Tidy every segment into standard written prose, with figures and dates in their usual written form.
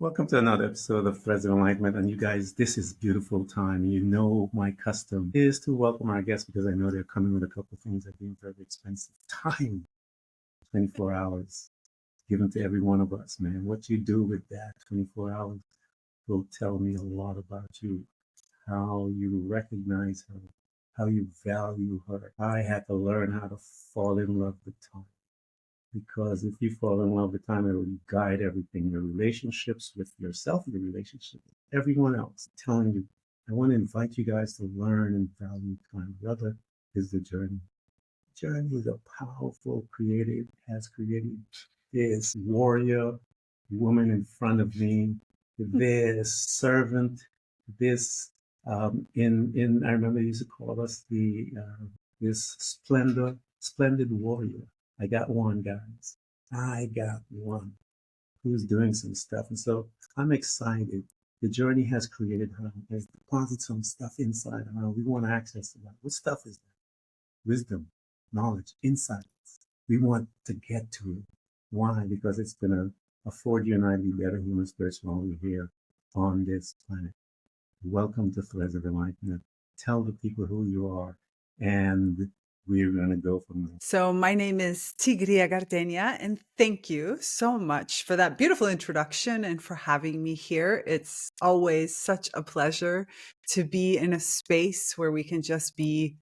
Welcome to another episode of Threads of Enlightenment. And you guys, this is beautiful time. You know, my custom is to welcome our guests because I know they're coming with a couple of things that being very expensive. Time, 24 hours given to every one of us, man. What you do with that 24 hours will tell me a lot about you, how you recognize her, how you value her. I had to learn how to fall in love with time. Because if you fall in love with time, it will guide everything, your relationships with yourself, your relationship with everyone else. I'm telling you, I want to invite you guys to learn and value time. The other is the journey. The journey is a powerful creative, has created this warrior woman in front of me, this servant, this in I remember they used to call us this splendid warrior. I got one, guys. I got one who's doing some stuff. And so I'm excited. The journey has created her, has deposited some stuff inside her. We want access to that. What stuff is that? Wisdom, knowledge, insights. We want to get to it. Why? Because it's going to afford you and I to be better human spirits while we're here on this planet. Welcome to Threads of Enlightenment. Tell the people who you are, and we're going to go from there. So my name is Tigrilla Gardenia, and thank you so much for that beautiful introduction and for having me here. It's always such a pleasure to be in a space where we can just be,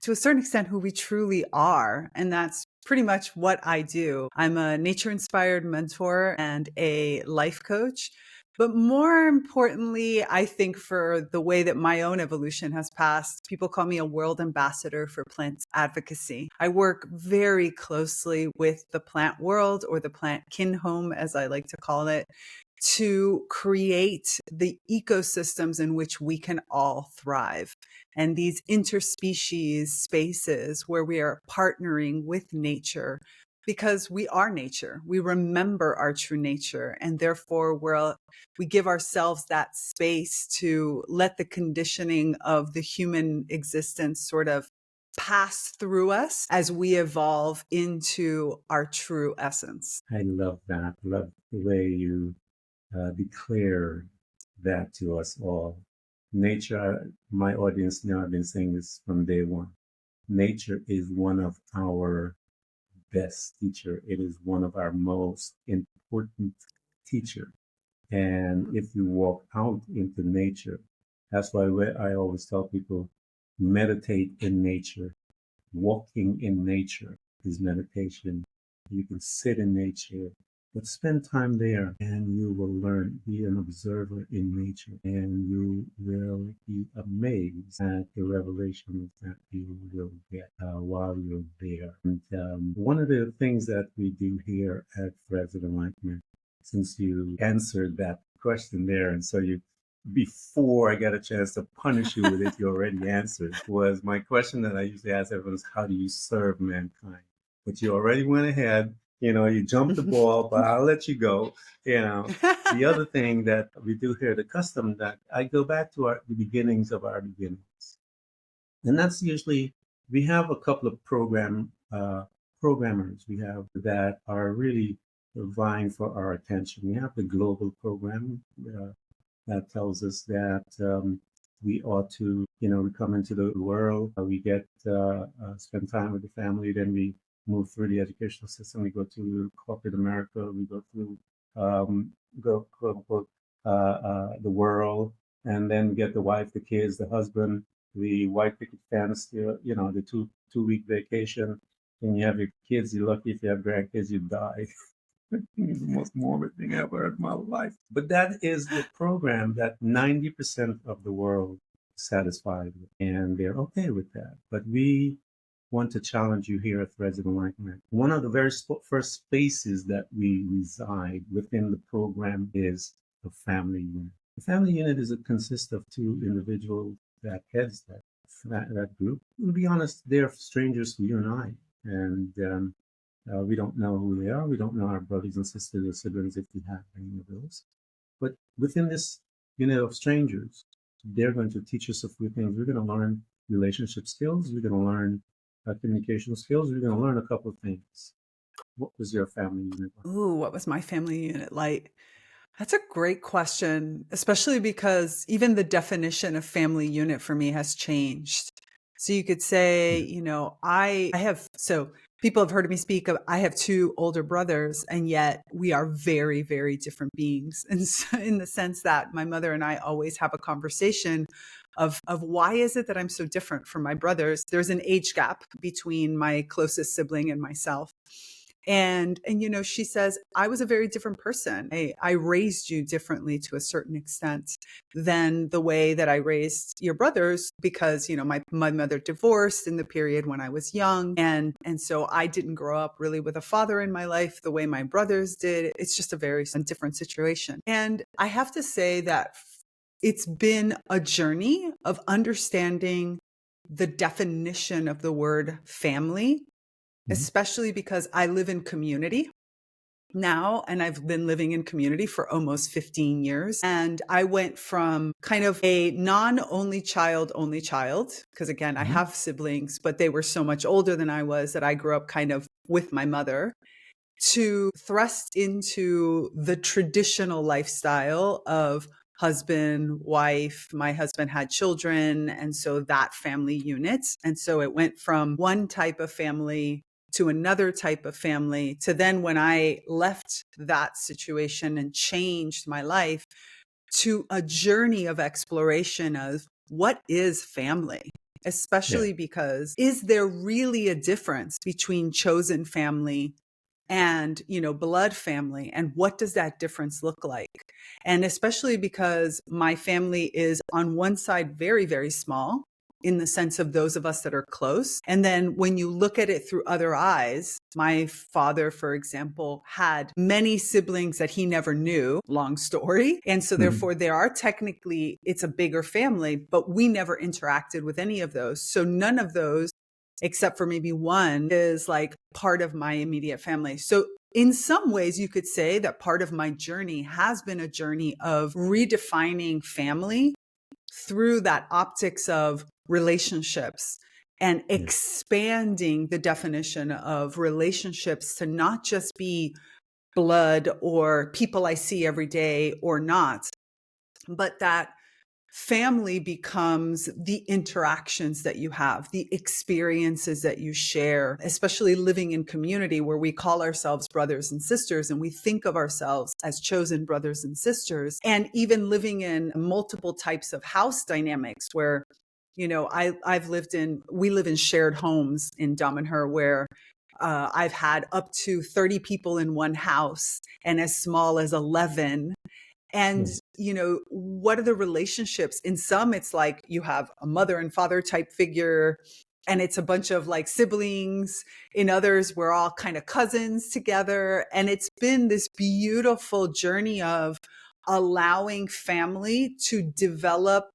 to a certain extent, who we truly are. And that's pretty much what I do. I'm a nature-inspired mentor and a life coach. But more importantly, I think for the way that my own evolution has passed, people call me a world ambassador for plant advocacy. I work very closely with the plant world, or the plant kin home, as I like to call it, to create the ecosystems in which we can all thrive. And these interspecies spaces where we are partnering with nature, because we are nature. We remember our true nature, and therefore we give ourselves that space to let the conditioning of the human existence sort of pass through us as we evolve into our true essence. I love that. Love the way you declare that to us all. Nature, my audience now, I've been saying this from day one. Nature is one of our best teacher. It is one of our most important teacher. And if you walk out into nature, that's why I always tell people, meditate in nature. Walking in nature is meditation. You can sit in nature, but spend time there and you will learn. Be an observer in nature and you will be amazed at the revelations that you will get while you're there. And one of the things that we do here at Threads of Enlightenment, since you answered that question there, and so you before I got a chance to punish you with it, you already answered, was my question that I usually ask everyone is, how do you serve mankind? But you already went ahead, you jumped the ball, but I'll let you go. The other thing that we do here, the custom that I go back to the beginnings of our beginnings. And that's usually, we have a couple of programmers we have that are really vying for our attention. We have the global program, that tells us that we ought to, we come into the world, we get spend time with the family, then we move through the educational system, we go to corporate America, we go through go quote unquote the world, and then get the wife, the kids, the husband, the white picket fence, the two-week vacation, and you have your kids. You're lucky if you have grandkids, you die. It's the most morbid thing I've heard in my life. But that is the program that 90% of the world is satisfied with, and they're okay with that. But we want to challenge you here at Threads of Enlightenment. One of the very first spaces that we reside within the program is the family unit. The family unit consists of two individuals that heads that group. To be honest, they're strangers to you and I. And we don't know who they are. We don't know our brothers and sisters or siblings if we have any of those. But within this unit of strangers, they're going to teach us a few things. We're going to learn relationship skills. We're going to learn communication skills. We're going to learn a couple of things. What was your family unit like? Ooh, what was my family unit like? That's a great question, especially because even the definition of family unit for me has changed. So you could say, Yeah. I have, so people have heard me speak of, I have two older brothers, and yet we are very, very different beings. And so in the sense that my mother and I always have a conversation of why is it that I'm so different from my brothers? There's an age gap between my closest sibling and myself. And she says, I was a very different person. I raised you differently to a certain extent than the way that I raised your brothers, because my mother divorced in the period when I was young, and so I didn't grow up really with a father in my life the way my brothers did. It's just a very different situation. And I have to say that it's been a journey of understanding the definition of the word family, Mhm. especially because I live in community now, and I've been living in community for almost 15 years. And I went from kind of a only child, because again, I Mhm. have siblings, but they were so much older than I was that I grew up kind of with my mother, to thrust into the traditional lifestyle of husband, wife. My husband had children, and so that family unit. And so it went from one type of family to another type of family, to then when I left that situation and changed my life, to a journey of exploration of what is family, Yeah. especially because is there really a difference between chosen family and blood family, and what does that difference look like? And especially because my family is on one side very, very small in the sense of those of us that are close, and then when you look at it through other eyes, my father, for example, had many siblings that he never knew, long story, and so Mhm. therefore it's a bigger family, but we never interacted with any of those. So none of those, except for maybe one, is like part of my immediate family. So in some ways, you could say that part of my journey has been a journey of redefining family through that optics of relationships, and Yeah. expanding the definition of relationships to not just be blood or people I see every day or not, but that family becomes the interactions that you have, the experiences that you share, especially living in community where we call ourselves brothers and sisters and we think of ourselves as chosen brothers and sisters, and even living in multiple types of house dynamics where we live in shared homes in Damanhur where I've had up to 30 people in one house and as small as 11. And, Yeah. what are the relationships? In some, it's like you have a mother and father type figure, and it's a bunch of like siblings. In others, we're all kind of cousins together. And it's been this beautiful journey of allowing family to develop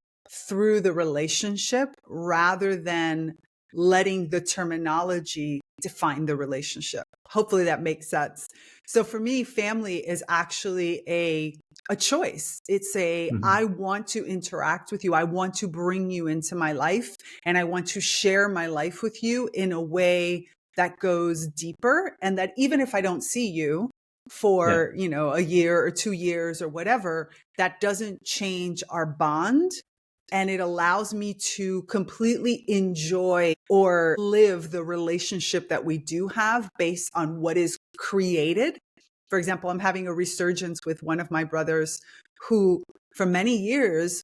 through the relationship rather than letting the terminology define the relationship. Hopefully that makes sense. So for me, family is actually a choice. It's Mhm. I want to interact with you. I want to bring you into my life, and I want to share my life with you in a way that goes deeper. And that even if I don't see you Yeah. for, a year or 2 years or whatever, that doesn't change our bond. And it allows me to completely enjoy or live the relationship that we do have based on what is created. For example, I'm having a resurgence with one of my brothers who, for many years,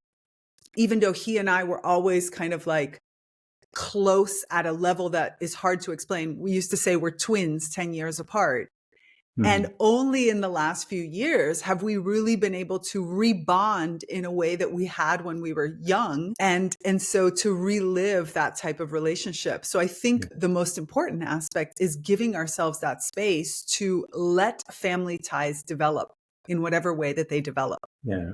even though he and I were always kind of like close at a level that is hard to explain, we used to say we're twins 10 years apart. And Mhm. only in the last few years have we really been able to rebond in a way that we had when we were young. And so to relive that type of relationship. So I think Yeah. the most important aspect is giving ourselves that space to let family ties develop in whatever way that they develop. Yeah.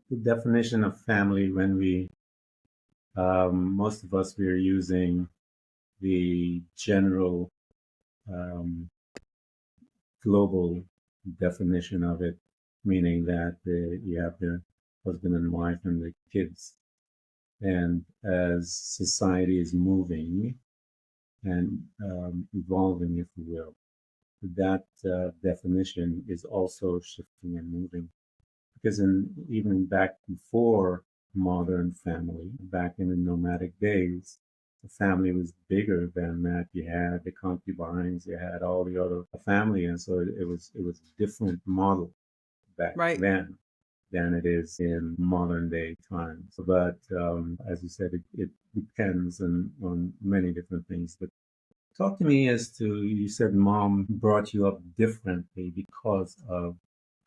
The definition of family, when most of us, we are using the general um, global definition of it, meaning that you have the husband and wife and the kids. And as society is moving and evolving, if you will, that definition is also shifting and moving. because even back before modern family, back in the nomadic days, the family was bigger than that. You had the concubines, you had all the other family, and so it was a different model back Right. then than it is in modern day times. But as you said, it depends on many different things. But talk to me as to, you said mom brought you up differently because of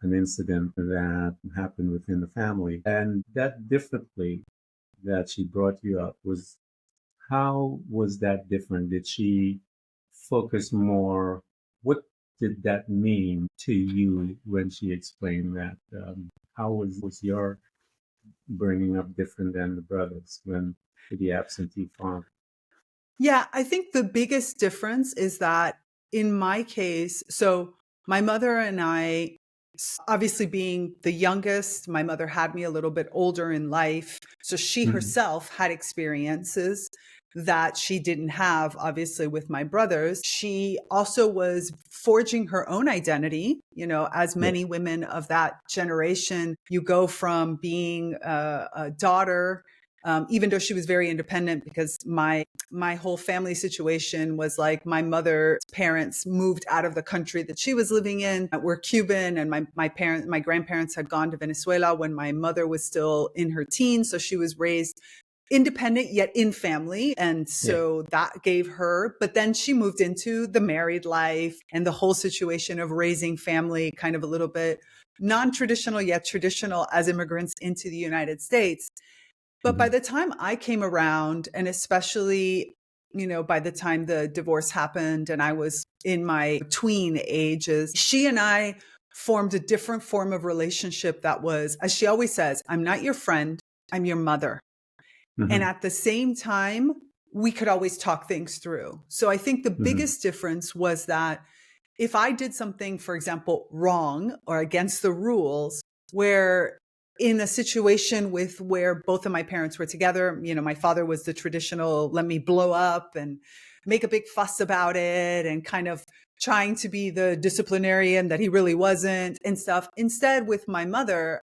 an incident that happened within the family. And that differently that she brought you up was, how was that different? Did she focus more? What did that mean to you when she explained that? How was your bringing up different than the brothers when to the absentee father? Yeah, I think the biggest difference is that in my case, so my mother and I, obviously being the youngest, my mother had me a little bit older in life. So she Mm-hmm. herself had experiences that she didn't have, obviously, with my brothers. She also was forging her own identity. As Yeah. many women of that generation, you go from being a daughter, even though she was very independent, because my whole family situation was like my mother's parents moved out of the country that she was living in. We're Cuban, and my grandparents had gone to Venezuela when my mother was still in her teens. So she was raised independent yet in family. And Yeah. so that gave her, but then she moved into the married life and the whole situation of raising family, kind of a little bit non-traditional yet traditional as immigrants into the United States. But by Mm-hmm. the time I came around, and especially, by the time the divorce happened and I was in my tween ages, she and I formed a different form of relationship that was, as she always says, I'm not your friend, I'm your mother. And Mm-hmm. at the same time, we could always talk things through. So I think the Mm-hmm. biggest difference was that if I did something, for example, wrong or against the rules, where in a situation with where both of my parents were together, my father was the traditional, let me blow up and make a big fuss about it and kind of trying to be the disciplinarian that he really wasn't and stuff. Instead, with my mother,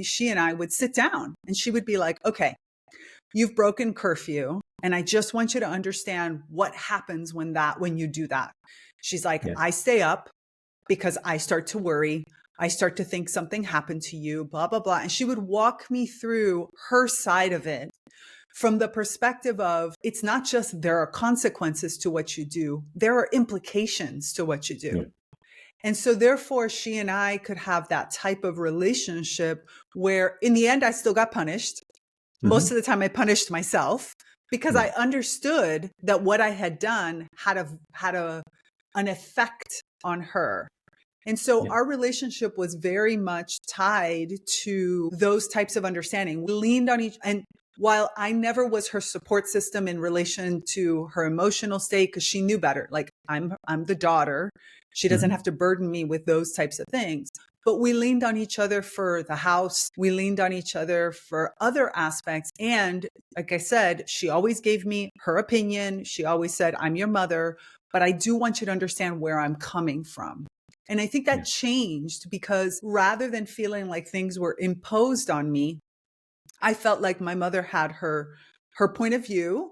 she and I would sit down and she would be like, okay, you've broken curfew. And I just want you to understand what happens when you do that. She's like, Yeah. I stay up because I start to worry. I start to think something happened to you, blah, blah, blah. And she would walk me through her side of it from the perspective of it's not just there are consequences to what you do, there are implications to what you Yeah. do. And so, therefore, she and I could have that type of relationship where in the end, I still got punished. Mm-hmm. Most of the time I punished myself because I Yeah. understood that what I had done had an effect on her. And so Yeah. our relationship was very much tied to those types of understanding. We leaned on each, and while I never was her support system in relation to her emotional state, because she knew better, like I'm the daughter, she doesn't Mm-hmm. have to burden me with those types of things. But we leaned on each other for the house. We leaned on each other for other aspects. And like I said, she always gave me her opinion. She always said, I'm your mother, but I do want you to understand where I'm coming from. And I think that Yeah. changed because rather than feeling like things were imposed on me, I felt like my mother had her point of view.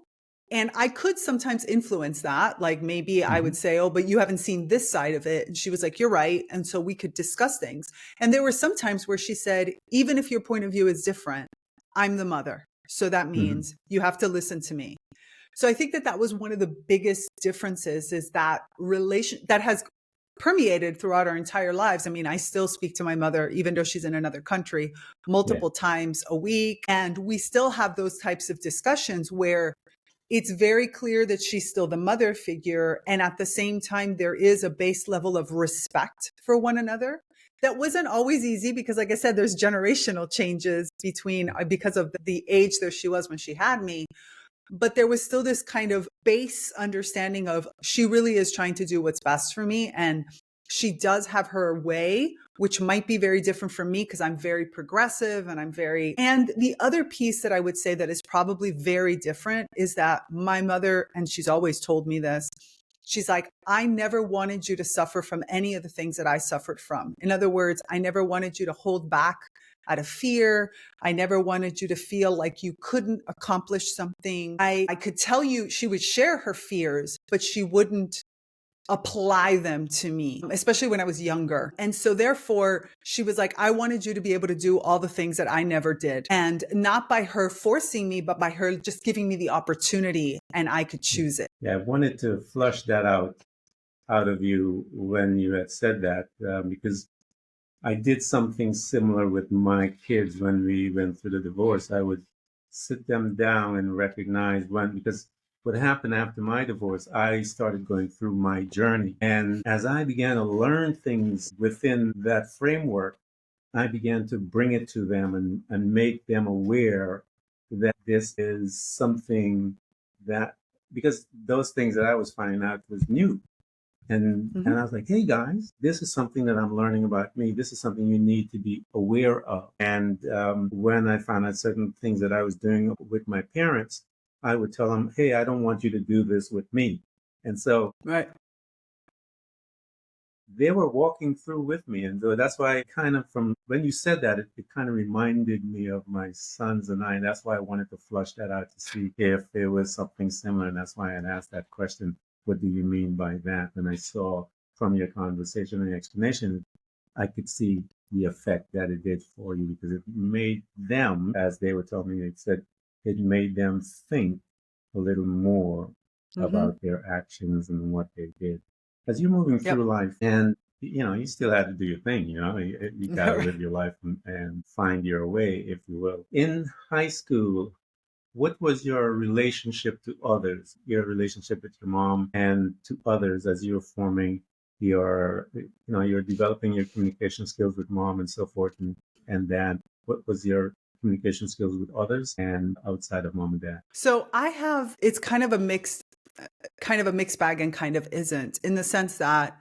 And I could sometimes influence that. Like maybe I Mm-hmm. would say, oh, but you haven't seen this side of it. And she was like, you're right. And so we could discuss things. And there were some times where she said, even if your point of view is different, I'm the mother. So that Mm-hmm. means you have to listen to me. So I think that that was one of the biggest differences is that relation that has permeated throughout our entire lives. I mean, I still speak to my mother, even though she's in another country, Yeah. multiple times a week. And we still have those types of discussions where it's very clear that she's still the mother figure. And at the same time, there is a base level of respect for one another. That wasn't always easy because, like I said, there's generational changes because of the age that she was when she had me. But there was still this kind of base understanding of she really is trying to do what's best for me. And she does have her way, which might be very different from me because I'm very progressive and the other piece that I would say that is probably very different is that my mother, and she's always told me this, She's like, I never wanted you to suffer from any of the things that I suffered from. In other words, I never wanted you to hold back out of fear. I never wanted you to feel like you couldn't accomplish something. I could tell you, she would share her fears, but she wouldn't apply them to me, especially when I was younger. And so therefore she was like, I wanted you to be able to do all the things that I never did. And not by her forcing me, but by her just giving me the opportunity and I could choose it. Yeah, I wanted to flush that out of you when you had said that, because I did something similar with my kids when we went through the divorce. I would sit them down and recognize because what happened after my divorce, I started going through my journey. And as I began to learn things within that framework, I began to bring it to them and make them aware that this is something that, because those things that I was finding out was new. And I was like, hey guys, this is something that I'm learning about me. This is something you need to be aware of. And when I found out certain things that I was doing with my parents, I would tell them, hey, I don't want you to do this with me. And so Right. they were walking through with me. And so that's why kind of from when you said that, it kind of reminded me of my sons and I. And that's why I wanted to flush that out to see if there was something similar. And that's why I asked that question. What do you mean by that? And I saw from your conversation and explanation, I could see the effect that it did for you, because it made them, as they were telling me, it said it made them think a little more about their actions and what they did. As you're moving through life, and you still have to do your thing, you got to live your life and find your way, if you will. In high school, what was your relationship to others, your relationship with your mom and to others as you were forming you're developing your communication skills with mom and so forth and dad? What was your communication skills with others and outside of mom and dad? So it's kind of a mixed bag and kind of isn't, in the sense that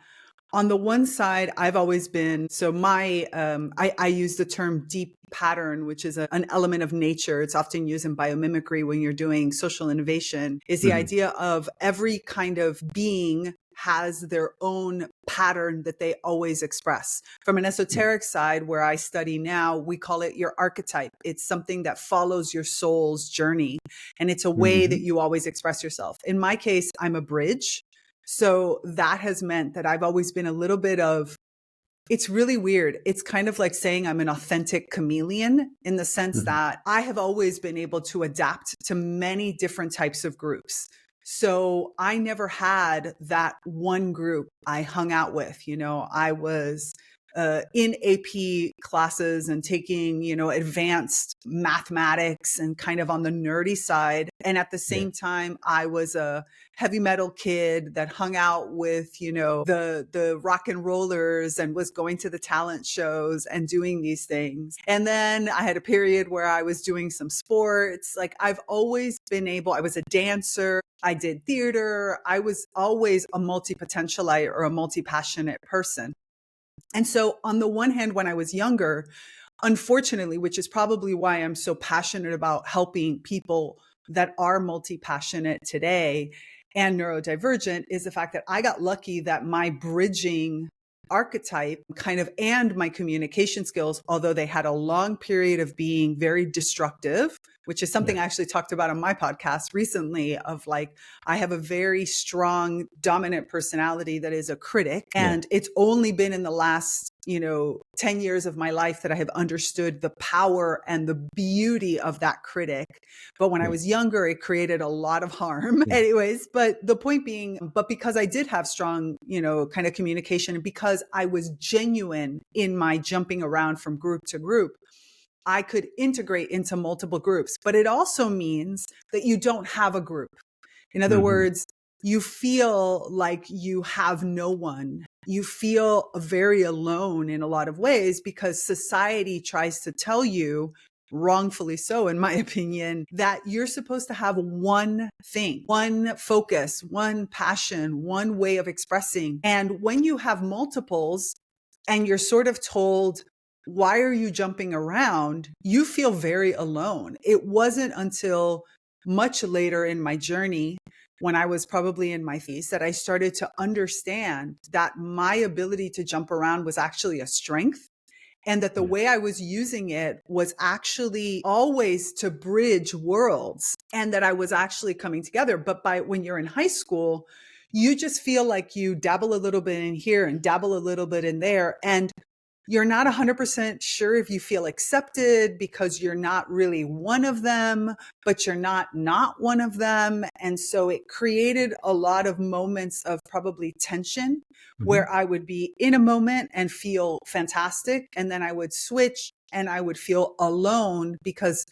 on the one side, I've always been, so I use the term deep pattern, which is an element of nature. It's often used in biomimicry when you're doing social innovation, is the idea of every kind of being has their own pattern that they always express. From an esoteric side, where I study now, we call it your archetype. It's something that follows your soul's journey. And it's a way that you always express yourself. In my case, I'm a bridge. So that has meant that I've always been a little bit of, it's really weird. It's kind of like saying I'm an authentic chameleon, in the sense that I have always been able to adapt to many different types of groups. So I never had that one group I hung out with. I was in AP classes and taking, advanced mathematics and kind of on the nerdy side. And at the same time, I was a heavy metal kid that hung out with, the rock and rollers and was going to the talent shows and doing these things. And then I had a period where I was doing some sports. Like I've always been I was a dancer. I did theater. I was always a multi-potentialite or a multi-passionate person. And so on the one hand, when I was younger, unfortunately, which is probably why I'm so passionate about helping people that are multi-passionate today and neurodivergent, is the fact that I got lucky that my bridging archetype and my communication skills, although they had a long period of being very destructive, which is something I actually talked about on my podcast recently, of like, I have a very strong dominant personality that is a critic. And it's only been in the last, 10 years of my life that I have understood the power and the beauty of that critic. But when I was younger, it created a lot of harm. Anyways, but the point being, because I did have strong, kind of communication, and because I was genuine in my jumping around from group to group, I could integrate into multiple groups. But it also means that you don't have a group. In other words, you feel like you have no one. You feel very alone in a lot of ways, because society tries to tell you, wrongfully so, in my opinion, that you're supposed to have one thing, one focus, one passion, one way of expressing. And when you have multiples and you're sort of told, why are you jumping around? You feel very alone. It wasn't until much later in my journey when I was probably in my 30s that I started to understand that my ability to jump around was actually a strength. And that the way I was using it was actually always to bridge worlds, and that I was actually coming together. But when you're in high school, you just feel like you dabble a little bit in here and dabble a little bit in there. And you're not 100% sure if you feel accepted because you're not really one of them, but you're not one of them. And so it created a lot of moments of probably tension where I would be in a moment and feel fantastic. And then I would switch and I would feel alone because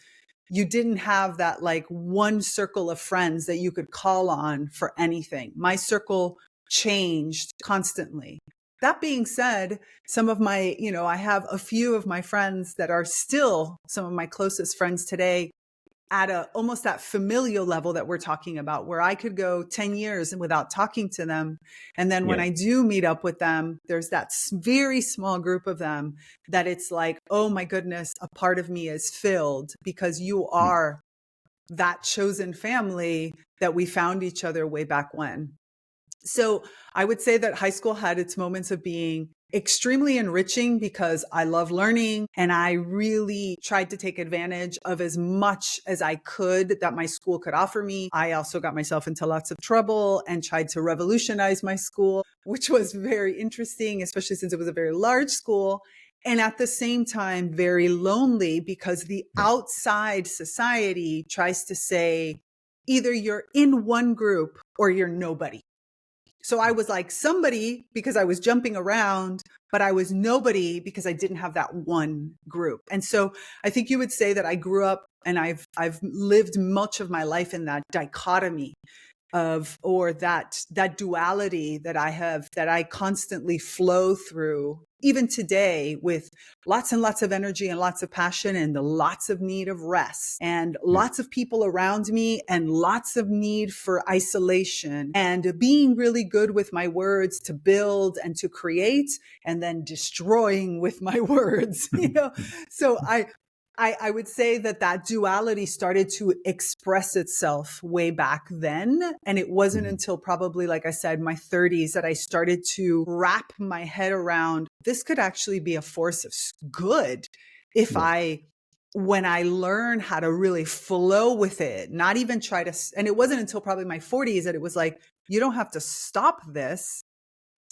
you didn't have that like one circle of friends that you could call on for anything. My circle changed constantly. That being said, some of my, I have a few of my friends that are still some of my closest friends today at almost that familial level that we're talking about, where I could go 10 years without talking to them. And then when I do meet up with them, there's that very small group of them that it's like, oh my goodness, a part of me is filled because you are that chosen family that we found each other way back when. So I would say that high school had its moments of being extremely enriching because I love learning and I really tried to take advantage of as much as I could that my school could offer me. I also got myself into lots of trouble and tried to revolutionize my school, which was very interesting, especially since it was a very large school. And at the same time, very lonely because the outside society tries to say either you're in one group or you're nobody. So I was like somebody because I was jumping around, but I was nobody because I didn't have that one group. And so I think you would say that I grew up and I've lived much of my life in that dichotomy of, or that duality that I constantly flow through even today, with lots and lots of energy and lots of passion and lots of need of rest and lots of people around me and lots of need for isolation and being really good with my words to build and to create and then destroying with my words, So I would say that duality started to express itself way back then. And it wasn't until probably, like I said, my 30s that I started to wrap my head around this could actually be a force of good if when I learn how to really flow with it, not even try to, and it wasn't until probably my 40s that it was like, you don't have to stop this.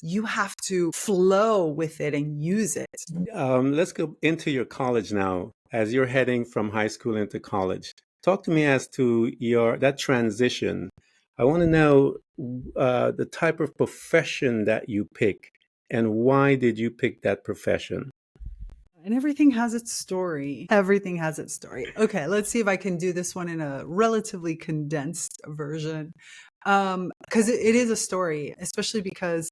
You have to flow with it and use it. Let's go into your college now. As you're heading from high school into college, talk to me as to that transition. I want to know the type of profession that you pick, and why did you pick that profession? And everything has its story. Everything has its story. Okay, let's see if I can do this one in a relatively condensed version. Because it is a story, especially because,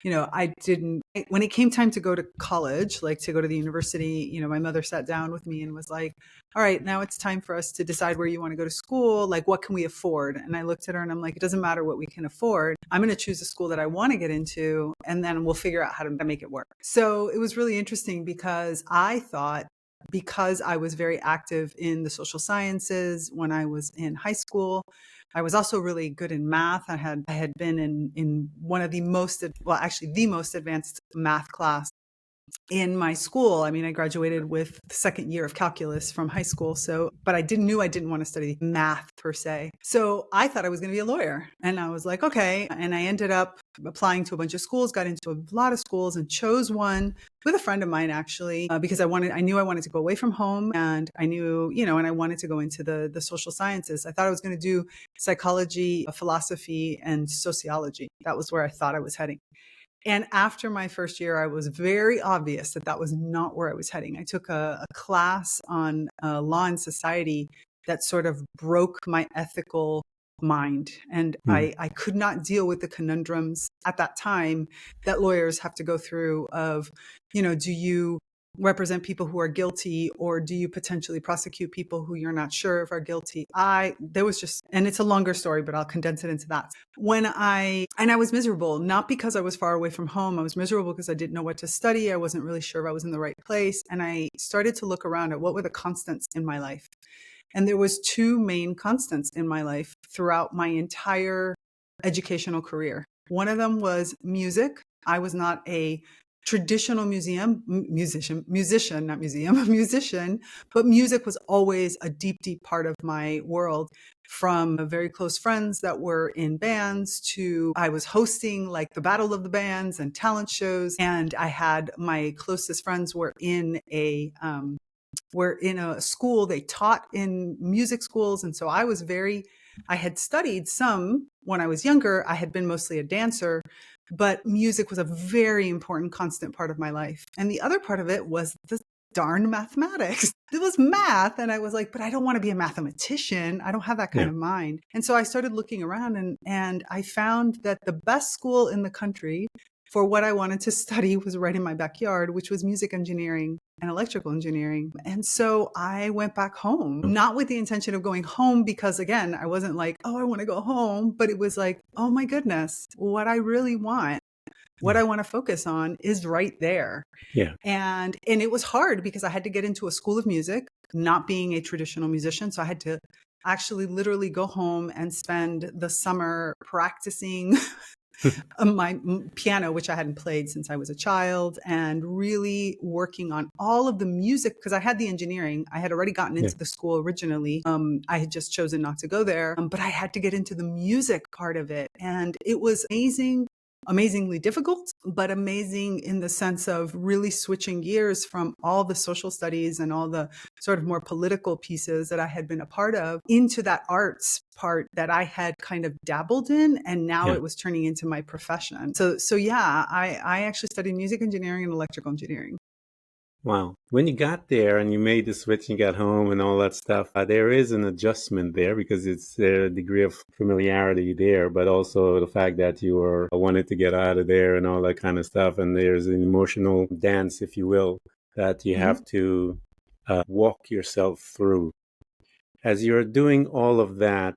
when it came time to go to college, like to go to the university, my mother sat down with me and was like, all right, now it's time for us to decide where you want to go to school. Like, what can we afford? And I looked at her and I'm like, it doesn't matter what we can afford. I'm going to choose a school that I want to get into, and then we'll figure out how to make it work. So it was really interesting because I thought, because I was very active in the social sciences when I was in high school, I was also really good in math. I had been in one of the most advanced math class in my school. I mean, I graduated with the second year of calculus from high school. But I knew I didn't want to study math per se. So I thought I was going to be a lawyer. And I was like, okay. And I ended up applying to a bunch of schools, got into a lot of schools and chose one with a friend of mine, actually, because I knew I wanted to go away from home, and I knew, and I wanted to go into the social sciences. I thought I was going to do psychology, philosophy, and sociology. That was where I thought I was heading. And after my first year, I was very obvious that was not where I was heading. I took a class on law and society that sort of broke my ethical mind. And I could not deal with the conundrums at that time that lawyers have to go through of, do you represent people who are guilty, or do you potentially prosecute people who you're not sure if are guilty? And it's a longer story, but I'll condense it into that. I was miserable, not because I was far away from home. I was miserable because I didn't know what to study. I wasn't really sure if I was in the right place. And I started to look around at what were the constants in my life. And there was two main constants in my life throughout my entire educational career. One of them was music. I was not a traditional musician, not museum, musician, but music was always a deep, deep part of my world. From very close friends that were in bands to I was hosting like the Battle of the Bands and talent shows. And I had my closest friends were in a school. They taught in music schools. And so I had studied some when I was younger. I had been mostly a dancer, but music was a very important constant part of my life. And the other part of it was the darn mathematics. It was math. And I was like, but I don't want to be a mathematician. I don't have that kind of mind. And so I started looking around and I found that the best school in the country for what I wanted to study was right in my backyard, which was music engineering and electrical engineering. And so I went back home, not with the intention of going home, because again, I wasn't like, oh, I want to go home, but it was like, oh my goodness, what I really want, what I want to focus on is right there. Yeah. And it was hard because I had to get into a school of music, not being a traditional musician. So I had to actually literally go home and spend the summer practicing my piano, which I hadn't played since I was a child, and really working on all of the music because I had the engineering. I had already gotten into the school originally. I had just chosen not to go there, but I had to get into the music part of it. And it was amazing. Amazingly difficult, but amazing in the sense of really switching gears from all the social studies and all the sort of more political pieces that I had been a part of into that arts part that I had kind of dabbled in. And now it was turning into my profession. So yeah, I actually studied music engineering and electrical engineering. Wow. When you got there and you made the switch and got home and all that stuff, there is an adjustment there because it's a degree of familiarity there, but also the fact that you were wanted to get out of there and all that kind of stuff. And there's an emotional dance, if you will, that you have to walk yourself through. As you're doing all of that,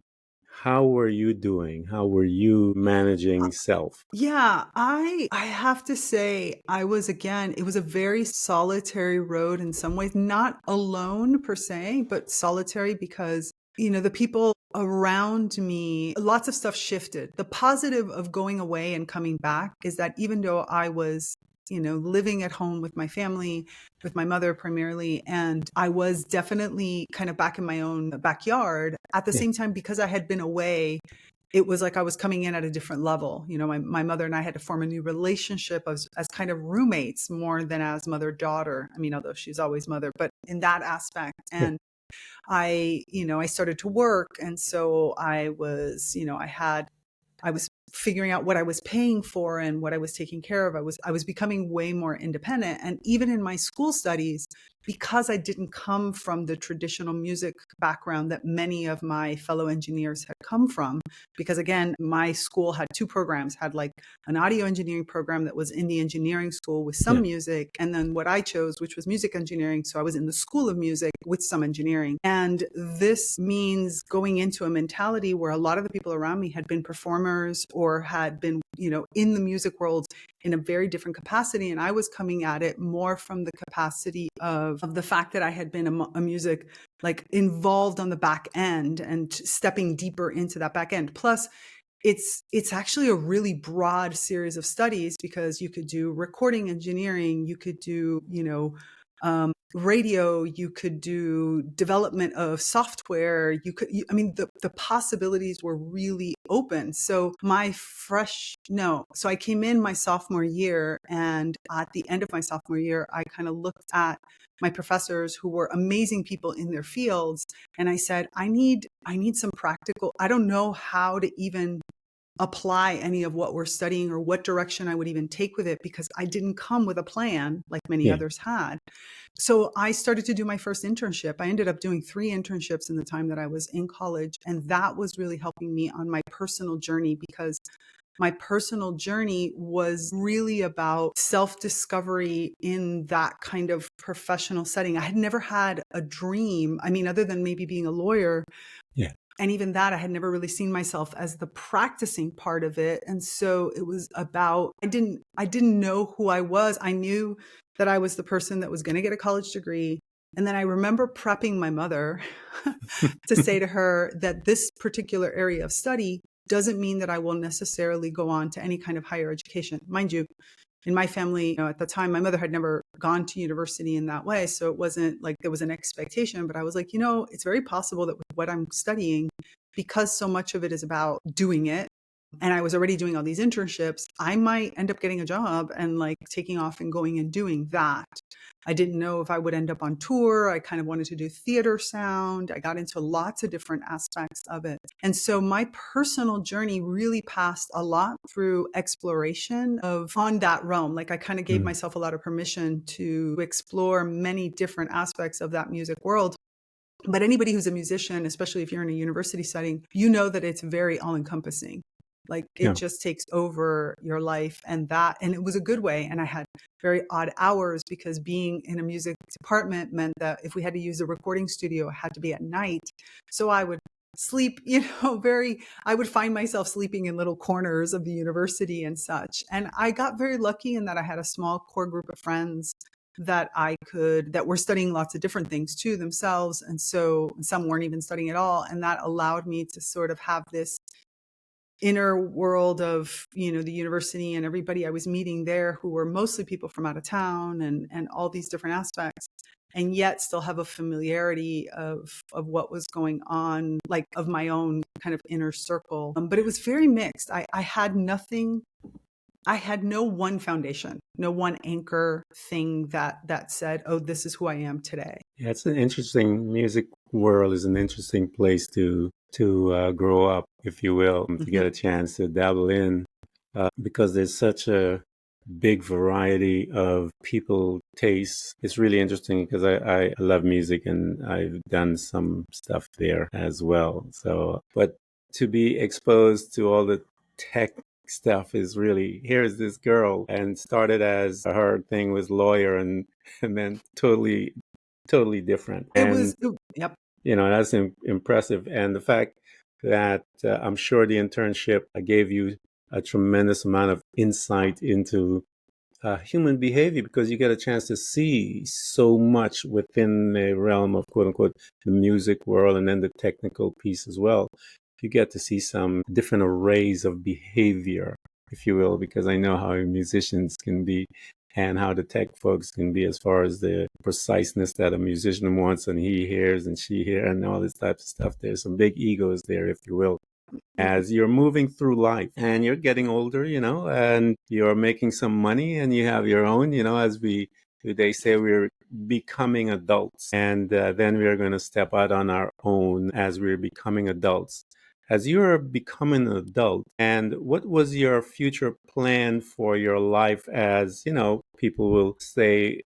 how were you doing? How were you managing self? Yeah, I have to say it was a very solitary road in some ways, not alone per se, but solitary because, the people around me, lots of stuff shifted. The positive of going away and coming back is that even though I was living at home with my family, with my mother primarily, and I was definitely kind of back in my own backyard. At the same time, because I had been away, it was like I was coming in at a different level. My mother and I had to form a new relationship as kind of roommates more than as mother-daughter. I mean, although she's always mother, but in that aspect. And I started to work. And so I was figuring out what I was paying for and what I was taking care of. I was becoming way more independent. And even in my school studies, because I didn't come from the traditional music background that many of my fellow engineers had come from, because again, my school had two programs, had like an audio engineering program that was in the engineering school with some music, and then what I chose, which was music engineering. So I was in the school of music with some engineering. And this means going into a mentality where a lot of the people around me had been performers or had been, in the music world in a very different capacity. And I was coming at it more from the capacity of the fact that I had been a music like involved on the back end and stepping deeper into that back end. Plus, it's actually a really broad series of studies because you could do recording engineering, you could do, radio, you could do development of software, the possibilities were really open. So so I came in my sophomore year, and at the end of my sophomore year, I kind of looked at my professors who were amazing people in their fields. And I said, I need some practical, I don't know how to even apply any of what we're studying or what direction I would even take with it because I didn't come with a plan like many others had. So I started to do my first internship. I ended up doing 3 internships in the time that I was in college. And that was really helping me on my personal journey because my personal journey was really about self-discovery in that kind of professional setting. I had never had a dream. I mean, other than maybe being a lawyer. Yeah. And even that, I had never really seen myself as the practicing part of it. And so it was about, I didn't know who I was. I knew that I was the person that was going to get a college degree. And then I remember prepping my mother to say to her that this particular area of study doesn't mean that I will necessarily go on to any kind of higher education. Mind you, in my family, at the time, my mother had never gone to university in that way. So it wasn't like there was an expectation, but I was like, it's very possible that with what I'm studying, because so much of it is about doing it, and I was already doing all these internships, I might end up getting a job and like taking off and going and doing that. I didn't know if I would end up on tour. I kind of wanted to do theater sound. I got into lots of different aspects of it. And so my personal journey really passed a lot through exploration of on that realm. Like I kind of gave myself a lot of permission to explore many different aspects of that music world. But anybody who's a musician, especially if you're in a university setting, you know that it's very all encompassing. Like it just takes over your life, and it was a good way. And I had very odd hours because being in a music department meant that if we had to use a recording studio, it had to be at night. So I would sleep, I would find myself sleeping in little corners of the university and such. And I got very lucky in that I had a small core group of friends that were studying lots of different things too themselves. And so some weren't even studying at all. And that allowed me to sort of have this inner world of, the university and everybody I was meeting there who were mostly people from out of town and all these different aspects, and yet still have a familiarity of what was going on, like of my own kind of inner circle. But it was very mixed. I had nothing. I had no one foundation, no one anchor thing that said, oh, this is who I am today. Yeah, it's an interesting music world is an interesting place to grow up, if you will, to get a chance to dabble in, because there's such a big variety of people tastes. It's really interesting because I love music and I've done some stuff there as well. So, but to be exposed to all the tech stuff is really, here's this girl and started as her thing was lawyer and then totally different. Yep. That's impressive. And the fact that I'm sure the internship gave you a tremendous amount of insight into human behavior, because you get a chance to see so much within the realm of quote unquote the music world and then the technical piece as well. You get to see some different arrays of behavior, if you will, because I know how musicians can be and how the tech folks can be as far as the preciseness that a musician wants and he hears and she hears and all this type of stuff. There's some big egos there, if you will, as you're moving through life and you're getting older, and you're making some money and you have your own, as they say, we're becoming adults, and then we're going to step out on our own as we're becoming adults. As you're becoming an adult, and what was your future plan for your life? As people will say,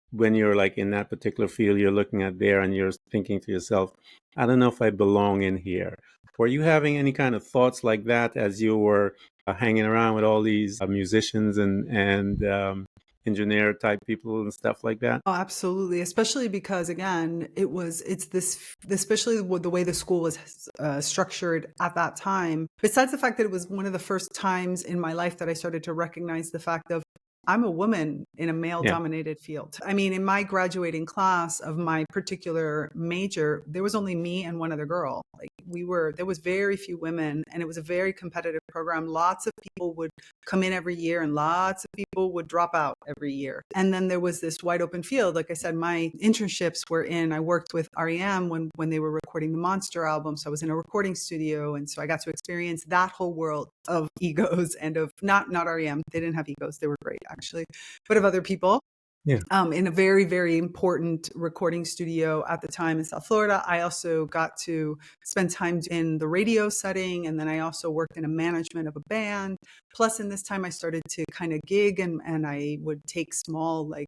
when you're like in that particular field you're looking at there and you're thinking to yourself, I don't know if I belong in here. Were you having any kind of thoughts like that as you were hanging around with all these musicians and engineer type people and stuff like that? Oh, absolutely. Especially because, again, it's this, especially with the way the school was structured at that time. Besides the fact that it was one of the first times in my life that I started to recognize the fact of I'm a woman in a male dominated field. I mean, in my graduating class of my particular major, there was only me and one other girl. Like there was very few women, and it was a very competitive program. Lots of people would come in every year and lots of people would drop out every year. And then there was this wide open field. Like I said, my internships I worked with REM when they were recording the Monster album. So I was in a recording studio. And so I got to experience that whole world of egos and of not REM. They didn't have egos. They were great, actually, but of other people. Yeah. In a very, very important recording studio at the time in South Florida. I also got to spend time in the radio setting. And then I also worked in a management of a band. Plus, in this time, I started to kind of gig and I would take small, like,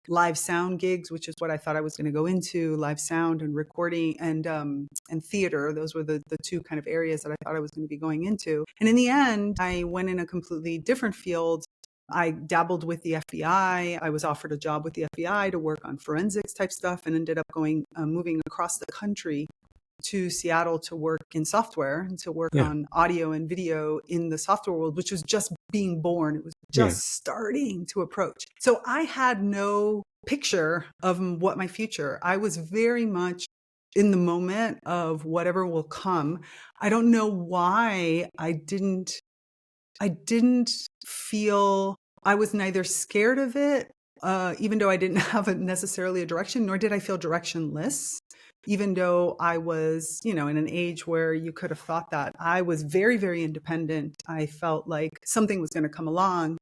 live sound gigs, which is what I thought I was going to go into, live sound and recording and theater. Those were the two kind of areas that I thought I was going to be going into. And in the end, I went in a completely different field. I dabbled with the FBI. I was offered a job with the FBI to work on forensics type stuff and ended up moving across the country to Seattle to work in software and to work on audio and video in the software world, which was just being born. It was just starting to approach. So I had no picture of what my future. I was very much in the moment of whatever will come. I don't know why I didn't feel, I was neither scared of it, even though I didn't have necessarily a direction, nor did I feel directionless, even though I was, in an age where you could have thought that. I was very, very independent. I felt like something was going to come along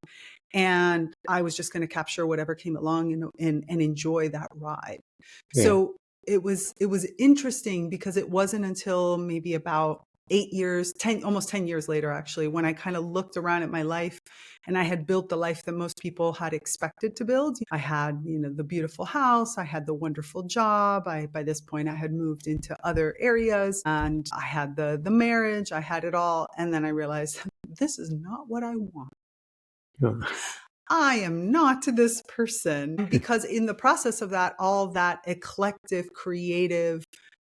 and I was just going to capture whatever came along and enjoy that ride. Yeah. So it was interesting because it wasn't until maybe about 8 years, almost 10 years later, actually, when I kind of looked around at my life and I had built the life that most people had expected to build. I had, the beautiful house. I had the wonderful job. By this point, I had moved into other areas and I had the marriage. I had it all. And then I realized this is not what I want. Oh. I am not this person, because in the process of that, all that eclectic, creative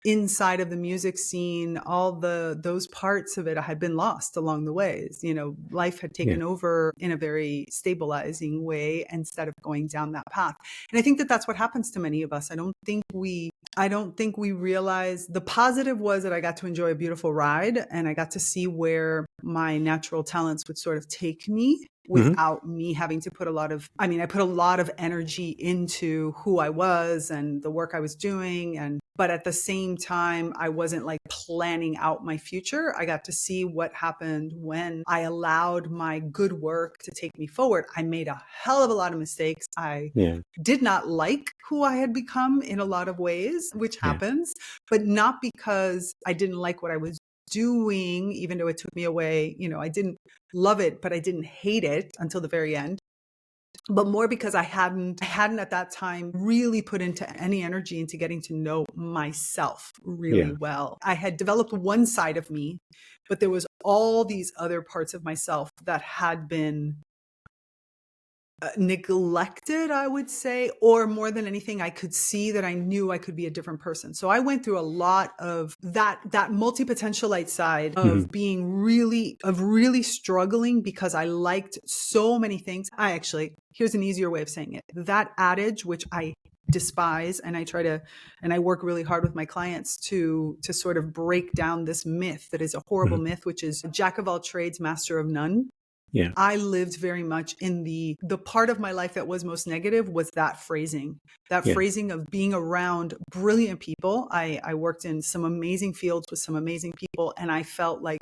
inside of the music scene, all those parts of it had been lost along the ways. Life had Yeah. taken over in a very stabilizing way instead of going down that path. And I think that that's what happens to many of us. I don't think we realize the positive was that I got to enjoy a beautiful ride and I got to see where my natural talents would sort of take me without me having to put I put a lot of energy into who I was and the work I was doing. But at the same time, I wasn't like planning out my future. I got to see what happened when I allowed my good work to take me forward. I made a hell of a lot of mistakes. I did not like who I had become in a lot of ways, which happens, but not because I didn't like what I was doing, even though it took me away. I didn't love it, but I didn't hate it until the very end. But more because I hadn't at that time really put into any energy into getting to know myself really well. I had developed one side of me, but there was all these other parts of myself that had been neglected, I would say, or more than anything, I could see that I knew I could be a different person. So I went through a lot of that multi-potentialite side of being really struggling because I liked so many things. Here's an easier way of saying it. That adage, which I despise, and I work really hard with my clients to sort of break down this myth that is a horrible myth, which is jack of all trades, master of none. Yeah. I lived very much in the part of my life that was most negative was that phrasing of being around brilliant people. I worked in some amazing fields with some amazing people, and I felt like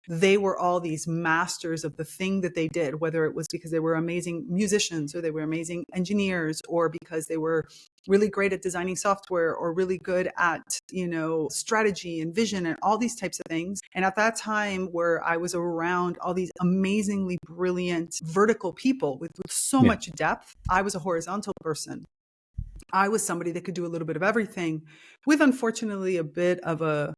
they were all these masters of the thing that they did, whether it was because they were amazing musicians or they were amazing engineers or because they were really great at designing software or really good at, strategy and vision and all these types of things. And at that time where I was around all these amazingly brilliant vertical people with so much depth, I was a horizontal person. I was somebody that could do a little bit of everything with, unfortunately, a bit of a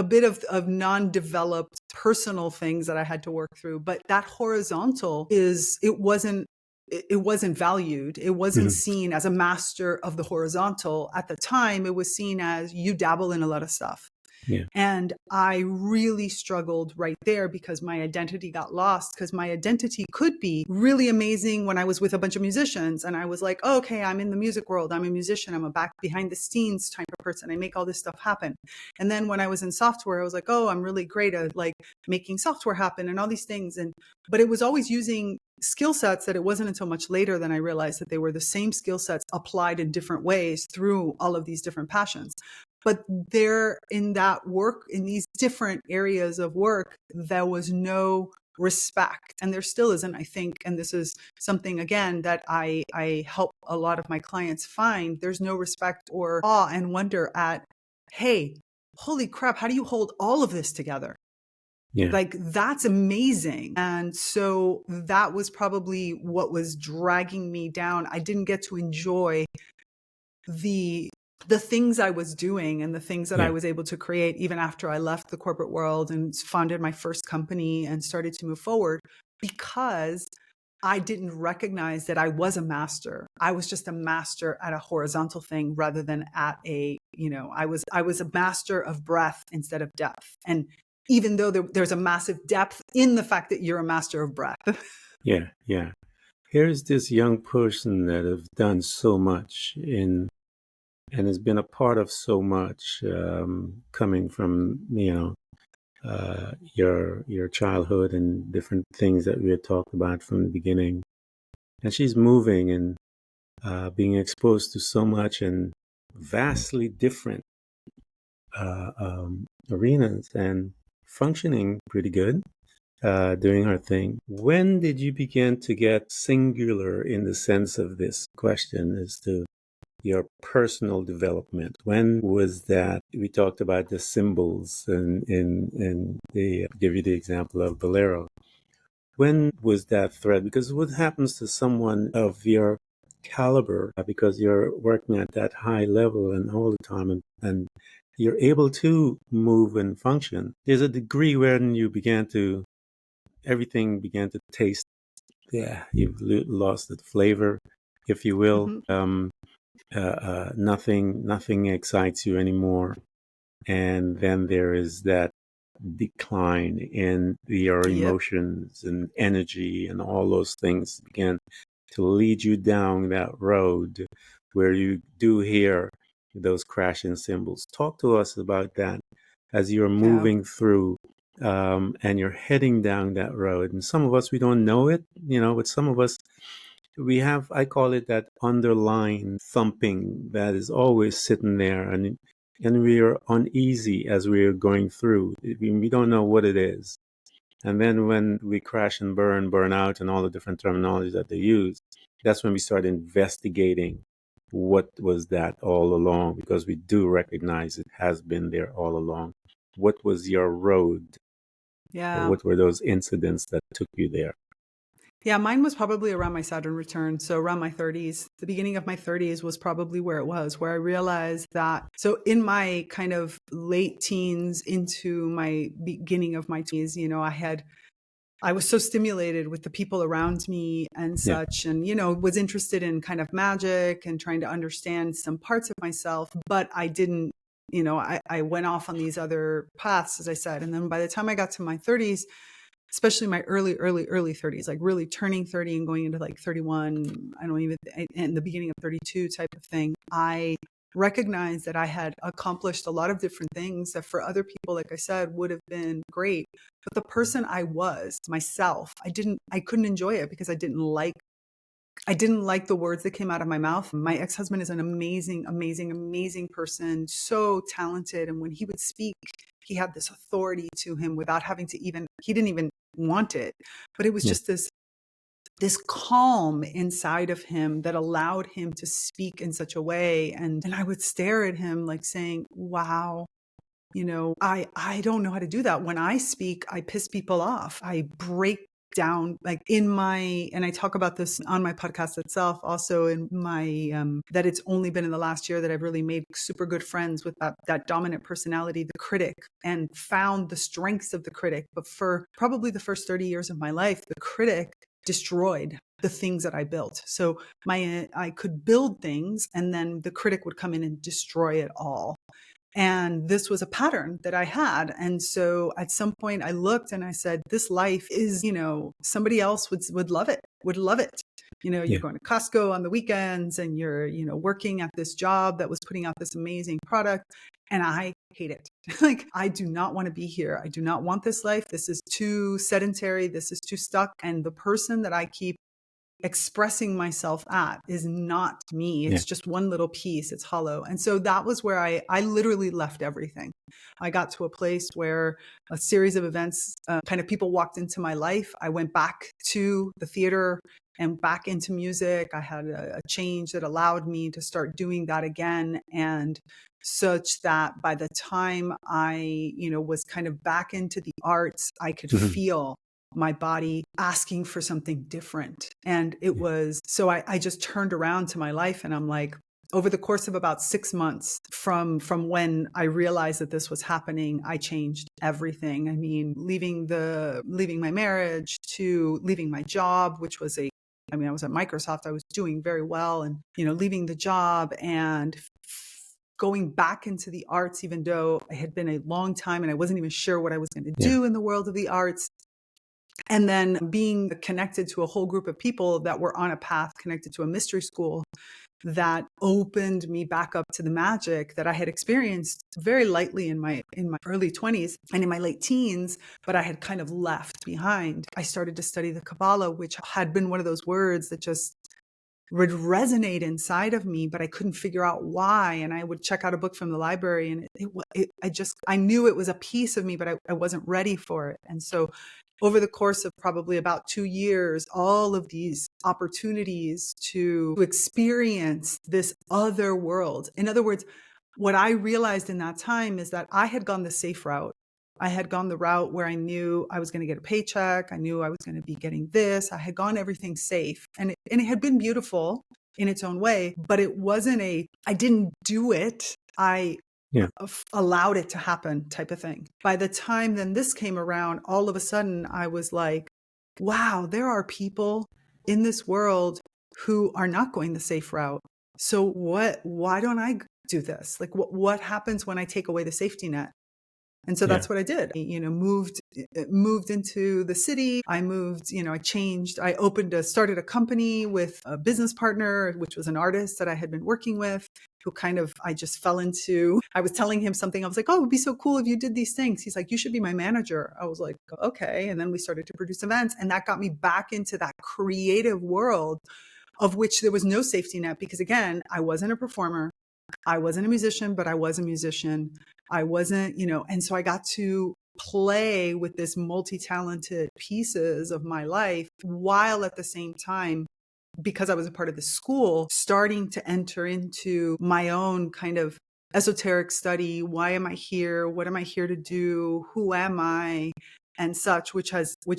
bit of non-developed personal things that I had to work through. But that horizontal it wasn't valued. It wasn't seen as a master of the horizontal. At the time, it was seen as you dabble in a lot of stuff. Yeah. And I really struggled right there because my identity got lost, because my identity could be really amazing when I was with a bunch of musicians and I was like, oh, okay, I'm in the music world. I'm a musician. I'm a back behind the scenes type of person. I make all this stuff happen. And then when I was in software, I was like, oh, I'm really great at like making software happen and all these things. But it was always using skill sets that it wasn't until much later than I realized that they were the same skill sets applied in different ways through all of these different passions. But there, in that work, in these different areas of work, there was no respect. And there still isn't, I think. And this is something, again, that I help a lot of my clients find. There's no respect or awe and wonder at, hey, holy crap, how do you hold all of this together? Yeah. Like, that's amazing. And so that was probably what was dragging me down. I didn't get to enjoy the things I was doing and the things that I was able to create even after I left the corporate world and founded my first company and started to move forward, because I didn't recognize that I was a master. I was just a master at a horizontal thing rather than at I was a master of breadth instead of depth. And even though there's a massive depth in the fact that you're a master of breadth. Yeah. Here's this young person that have done so much in and has been a part of so much, coming from, your childhood and different things that we had talked about from the beginning. And she's moving and being exposed to so much and vastly different arenas and functioning pretty good, doing her thing. When did you begin to get singular in the sense of this question as to your personal development? When was that? We talked about the symbols and in the give you the example of Bolero. When was that thread? Because what happens to someone of your caliber, because you're working at that high level and all the time, and you're able to move and function. There's a degree when you began to, everything began to taste, yeah, you've lost the flavor, if you will. Mm-hmm. Nothing excites you anymore. And then there is that decline in your Yep. emotions and energy, and all those things begin to lead you down that road where you do hear those crashing cymbals. Talk to us about that as you're Yeah. moving through, and you're heading down that road. And some of us, we don't know it, but some of us, we have, I call it that underlying thumping that is always sitting there, and we are uneasy as we are going through. We don't know what it is. And then when we crash and burn out, and all the different terminologies that they use, that's when we start investigating what was that all along, because we do recognize it has been there all along. What was your road, or Yeah. what were those incidents that took you there? Yeah, mine was probably around my Saturn return. So around my 30s, the beginning of my 30s was probably where it was, where I realized that. So in my kind of late teens into my beginning of my teens, I was so stimulated with the people around me and Yeah, such, and, was interested in kind of magic and trying to understand some parts of myself, but I didn't, I went off on these other paths, as I said. And then by the time I got to my 30s, especially my early 30s, like really turning 30 and going into like 31, I don't even, and the beginning of 32 type of thing, I recognized that I had accomplished a lot of different things that for other people, like I said, would have been great. But the person I was, myself, I couldn't enjoy it because I didn't like the words that came out of my mouth. My ex-husband is an amazing, amazing, amazing person, so talented. And when he would speak, he had this authority to him without having to he didn't even want it. But it was yeah, just this calm inside of him that allowed him to speak in such a way. And I would stare at him like saying, wow, I don't know how to do that. When I speak, I piss people off. I break down like and I talk about this on my podcast itself, also in my, that it's only been in the last year that I've really made super good friends with that dominant personality, the critic, and found the strengths of the critic. But for probably the first 30 years of my life, the critic destroyed the things that I built. So I could build things and then the critic would come in and destroy it all. And this was a pattern that I had. And so at some point I looked and I said, this life is, somebody else would love it, would love it. You're yeah, going to Costco on the weekends and you're, working at this job that was putting out this amazing product. And I hate it. Like, I do not want to be here. I do not want this life. This is too sedentary. This is too stuck. And the person that I keep expressing myself at is not me. yeah, It's just one little piece. It's hollow. And so that was where I literally left everything. I got to a place where a series of events, kind of people walked into my life. I went back to the theater and back into music. I had a change that allowed me to start doing that again. And such that by the time I, was kind of back into the arts, I could mhm, feel my body asking for something different. And it yeah, was, so I just turned around to my life and I'm like, over the course of about 6 months from when I realized that this was happening, I changed everything. I mean, leaving my marriage to leaving my job, which was I was at Microsoft, I was doing very well, and, leaving the job and going back into the arts, even though it had been a long time and I wasn't even sure what I was going to yeah, do in the world of the arts. And then being connected to a whole group of people that were on a path connected to a mystery school that opened me back up to the magic that I had experienced very lightly in my early 20s and in my late teens, but I had kind of left behind. I started to study the Kabbalah, which had been one of those words that just would resonate inside of me, but I couldn't figure out why. And I would check out a book from the library, and I knew it was a piece of me, but I wasn't ready for it. And so over the course of probably about 2 years, all of these opportunities to experience this other world. In other words, what I realized in that time is that I had gone the safe route. I had gone the route where I knew I was going to get a paycheck. I knew I was going to be getting this. I had gone everything safe, and it had been beautiful in its own way, but it wasn't I didn't do it. I allowed it to happen type of thing. By the time then this came around, all of a sudden I was like, wow, there are people in this world who are not going the safe route. So why don't I do this? Like what happens when I take away the safety net? And so that's what I did. Moved into the city. I moved, I started a company with a business partner, which was an artist that I had been working with, who I just fell into. I was telling him something. I was like, oh, it would be so cool if you did these things. He's like, you should be my manager. I was like, okay. And then we started to produce events, and that got me back into that creative world of which there was no safety net, because again, I wasn't a performer. I wasn't a musician, but I was a musician. I wasn't, and so I got to play with this multi-talented pieces of my life, while at the same time, because I was a part of the school, starting to enter into my own kind of esoteric study. Why am I here? What am I here to do? Who am I? And such, which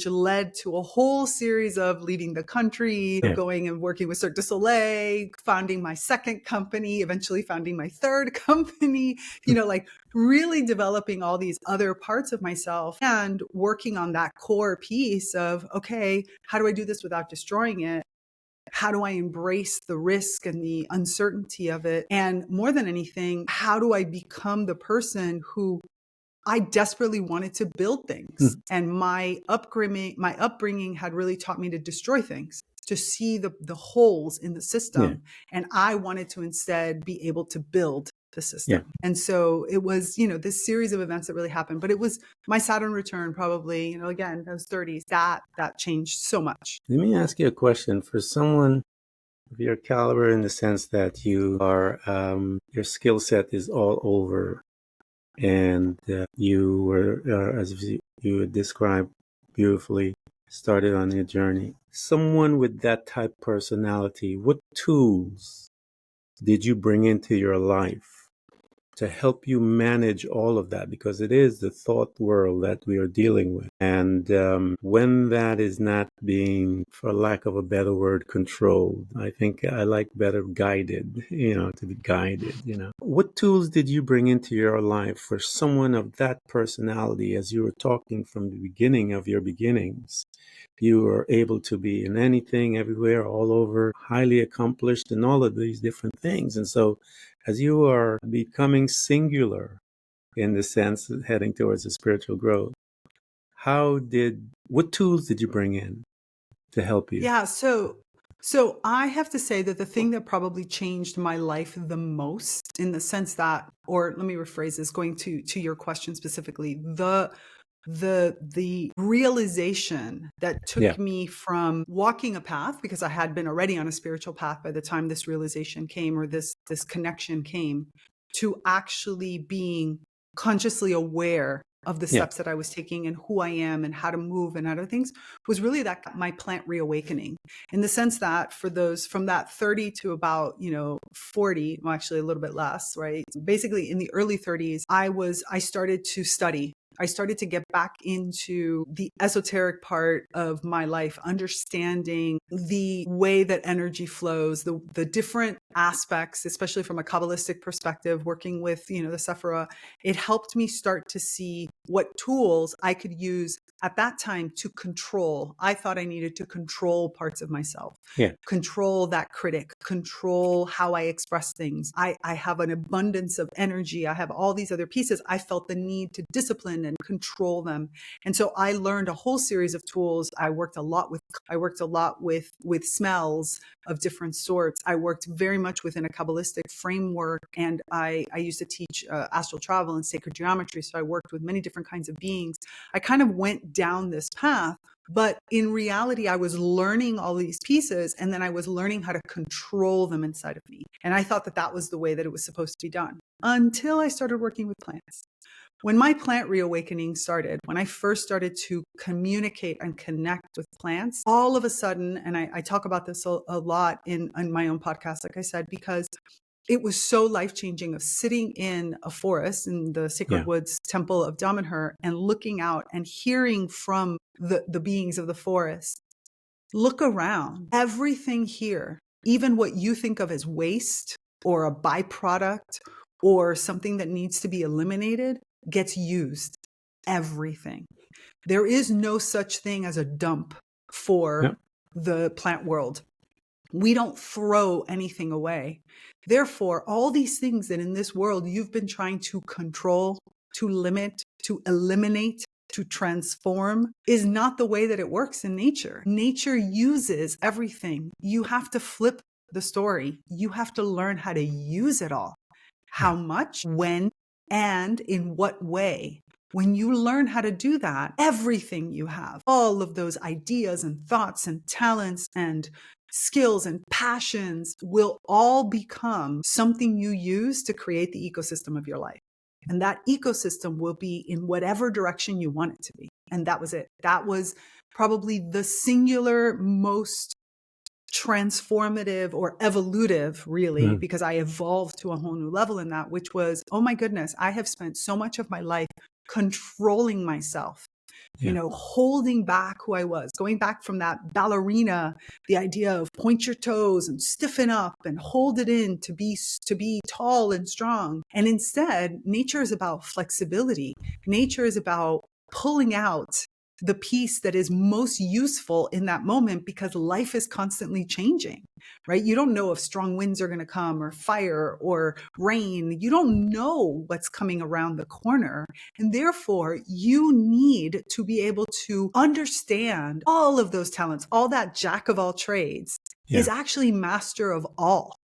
led to a whole series of leaving the country, going and working with Cirque du Soleil, founding my second company, eventually founding my third company, like really developing all these other parts of myself and working on that core piece of, okay, how do I do this without destroying it? How do I embrace the risk and the uncertainty of it? And more than anything, how do I become the person who I desperately wanted to build things? And my upbringing had really taught me to destroy things, to see the holes in the system. And I wanted to instead be able to build the system. And so it was, this series of events that really happened, but it was my Saturn return, probably, again, those 30s, that changed so much. Let me ask you a question. For someone of your caliber, in the sense that you are, your skill set is all over, and you were, as you described beautifully, started on your journey. Someone with that type of personality, what tools did you bring into your life to help you manage all of that? Because it is the thought world that we are dealing with. And when that is not being, for lack of a better word, controlled, I think I like better guided, to be guided, What tools did you bring into your life for someone of that personality? As you were talking from the beginning of your beginnings, you were able to be in anything, everywhere, all over, highly accomplished in all of these different things. And so as you are becoming singular, in the sense of heading towards a spiritual growth, what tools did you bring in to help you? Yeah. So I have to say that the thing that probably changed my life the most, in the sense that, or let me rephrase this, going to your question specifically, the realization that took me from walking a path, because I had been already on a spiritual path by the time this realization came, or this connection came, to actually being consciously aware of the steps that I was taking and who I am and how to move and other things, was really that my plant reawakening, in the sense that for those from that 30 to about 40, well, actually a little bit less, right? Basically in the early 30s, I started to study. I started to get back into the esoteric part of my life, understanding the way that energy flows, the different aspects, especially from a Kabbalistic perspective, working with, the Sephirah. It helped me start to see what tools I could use at that time to control. I thought I needed to control parts of myself, Yeah. control that critic, control how I express things. I have an abundance of energy. I have all these other pieces. I felt the need to discipline and control them. And so I learned a whole series of tools. I worked a lot with smells of different sorts. I worked very much within a Kabbalistic framework, and I used to teach astral travel and sacred geometry. So I worked with many different kinds of beings. I kind of went down this path, but in reality, I was learning all these pieces, and then I was learning how to control them inside of me. And I thought that that was the way that it was supposed to be done until I started working with plants. When my plant reawakening started, when I first started to communicate and connect with plants, all of a sudden, and I talk about this a lot in my own podcast, like I said, because it was so life-changing of sitting in a forest in the Sacred Woods Temple of Damanhur and looking out and hearing from the beings of the forest. Look around. Everything here, even what you think of as waste or a byproduct or something that needs to be eliminated, gets used. Everything. There is no such thing as a dump for the plant world. We don't throw anything away. Therefore, all these things that in this world you've been trying to control, to limit, to eliminate, to transform is not the way that it works in nature. Nature uses everything. You have to flip the story. You have to learn how to use it all. How much, when, and in what way. When you learn how to do that, everything you have, all of those ideas and thoughts and talents and skills and passions will all become something you use to create the ecosystem of your life. And that ecosystem will be in whatever direction you want it to be. And that was it. That was probably the singular most transformative or evolutive, really, because I evolved to a whole new level in that, which was, oh my goodness, I have spent so much of my life controlling myself, holding back who I was, going back from that ballerina, the idea of point your toes and stiffen up and hold it in to be tall and strong. And instead, nature is about flexibility. Nature is about pulling out the piece that is most useful in that moment, because life is constantly changing, right? You don't know if strong winds are going to come or fire or rain. You don't know what's coming around the corner. And therefore, you need to be able to understand all of those talents. All that jack of all trades is actually master of all.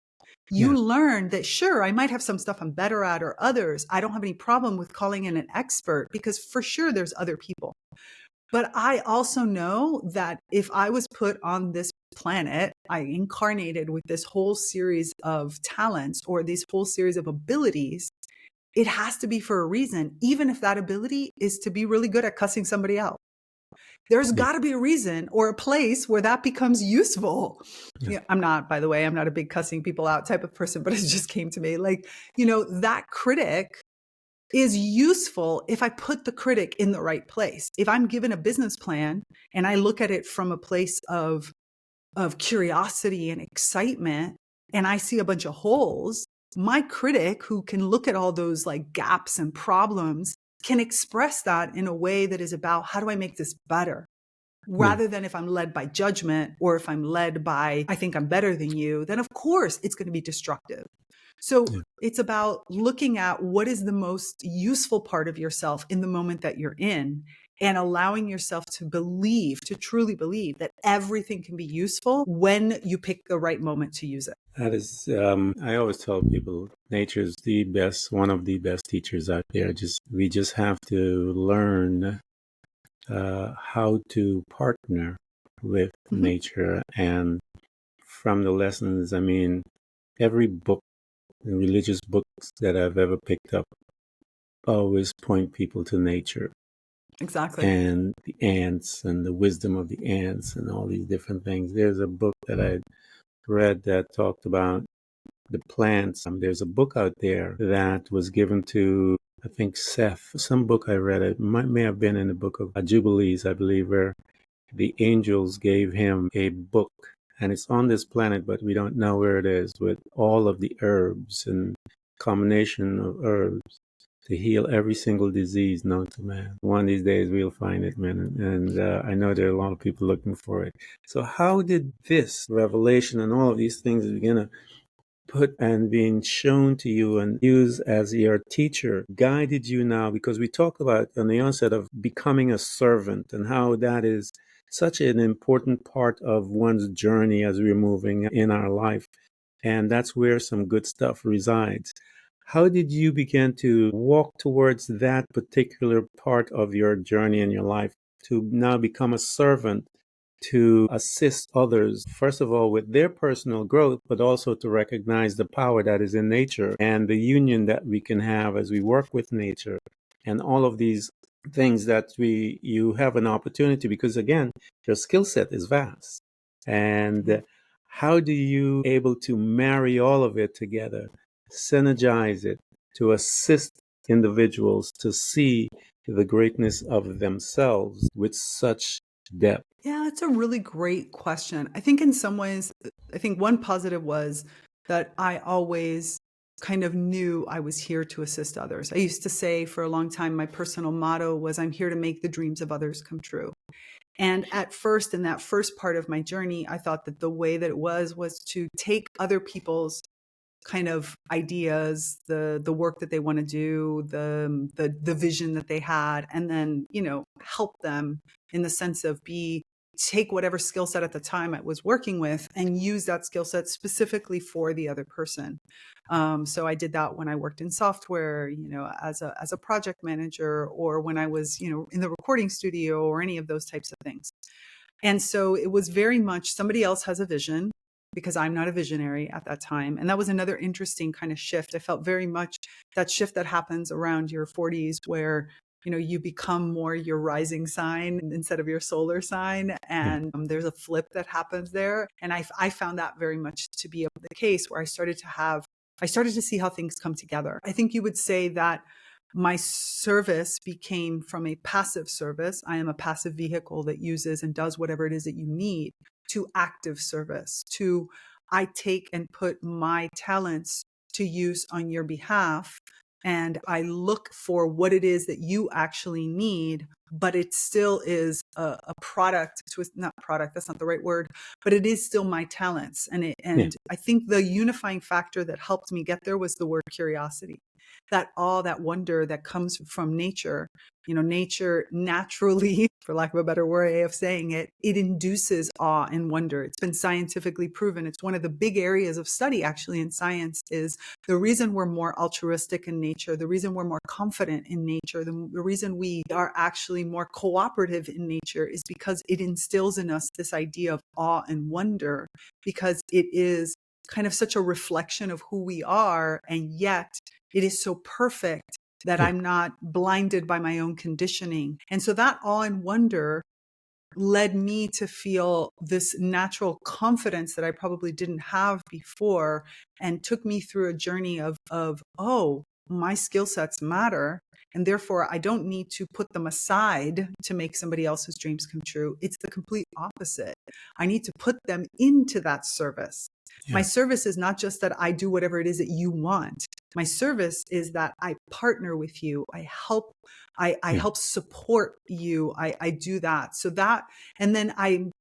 You learn that, sure, I might have some stuff I'm better at or others. I don't have any problem with calling in an expert, because for sure there's other people. But I also know that if I was put on this planet, I incarnated with this whole series of talents or this whole series of abilities. It has to be for a reason, even if that ability is to be really good at cussing somebody out. There's got to be a reason or a place where that becomes useful. I'm not, by the way, I'm not a big cussing people out type of person, but it just came to me. Like, that critic is useful if I put the critic in the right place. If I'm given a business plan and I look at it from a place of curiosity and excitement, and I see a bunch of holes, my critic, who can look at all those like gaps and problems, can express that in a way that is about, how do I make this better? Rather than if I'm led by judgment, or if I'm led by, I think I'm better than you, then of course it's going to be destructive. So it's about looking at what is the most useful part of yourself in the moment that you're in, and allowing yourself to truly believe that everything can be useful when you pick the right moment to use it. That is, I always tell people, nature is one of the best teachers out there. We just have to learn how to partner with nature. And from the lessons, every book, religious books that I've ever picked up, always point people to nature. Exactly. And the ants and the wisdom of the ants and all these different things. There's a book that I read that talked about the plants. There's a book out there that was given to, I think, Seth. Some book I read, it may have been in the book of Jubilees, I believe, where the angels gave him a book. And it's on this planet, but we don't know where it is, with all of the herbs and combination of herbs to heal every single disease known to man. One of these days we'll find it, man. And I know there are a lot of people looking for it. So how did this revelation and all of these things begin to put and being shown to you and used as your teacher guided you now? Because we talk about on the onset of becoming a servant and how that is such an important part of one's journey as we're moving in our life. And that's where some good stuff resides. How did you begin to walk towards that particular part of your journey in your life to now become a servant to assist others, first of all, with their personal growth, but also to recognize the power that is in nature and the union that we can have as we work with nature and all of these things that you have an opportunity, because again, your skill set is vast. And how do you able to marry all of it together, synergize it to assist individuals to see the greatness of themselves with such depth? Yeah, it's a really great question. I think in some ways, I think one positive was that I always kind of knew I was here to assist others. I used to say for a long time, my personal motto was, I'm here to make the dreams of others come true. And at first, in that first part of my journey, I thought that the way that it was to take other people's kind of ideas, the work that they want to do, the vision that they had, and then, help them in the sense of take whatever skill set at the time I was working with and use that skill set specifically for the other person. So I did that when I worked in software, as a project manager, or when I was, in the recording studio, or any of those types of things. And so it was very much somebody else has a vision, because I'm not a visionary at that time. And that was another interesting kind of shift. I felt very much that shift that happens around your 40s, where you become more your rising sign instead of your solar sign. And there's a flip that happens there. And I found that very much to be the case, where I started to see how things come together. I think you would say that my service became from a passive service. I am a passive vehicle that uses and does whatever it is that you need, to active service, to I take and put my talents to use on your behalf. And I look for what it is that you actually need, but it still is a product. Not product, that's not the right word, but it is still my talents. And I think the unifying factor that helped me get there was the word curiosity. That awe, that wonder that comes from nature. Nature naturally, for lack of a better way of saying it, it induces awe and wonder. It's been scientifically proven. It's one of the big areas of study actually in science. Is the reason we're more altruistic in nature, the reason we're more confident in nature, the reason we are actually more cooperative in nature, is because it instills in us this idea of awe and wonder, because it is kind of such a reflection of who we are, and yet it is so perfect that I'm not blinded by my own conditioning. And so that awe and wonder led me to feel this natural confidence that I probably didn't have before, and took me through a journey of oh, my skill sets matter. And therefore, I don't need to put them aside to make somebody else's dreams come true. It's the complete opposite. I need to put them into that service. My service is not just that I do whatever it is that you want. My service is that I partner with you. I help support you. I do that. So that, and then I'm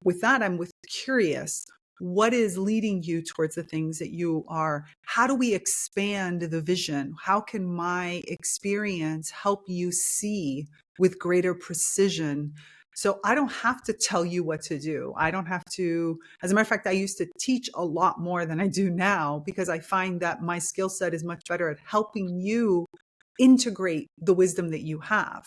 curious, what is leading you towards the things that you are? How do we expand the vision? How can my experience help you see with greater precision? So I don't have to tell you what to do. I don't have to, as a matter of fact, I used to teach a lot more than I do now, because I find that my skill set is much better at helping you integrate the wisdom that you have.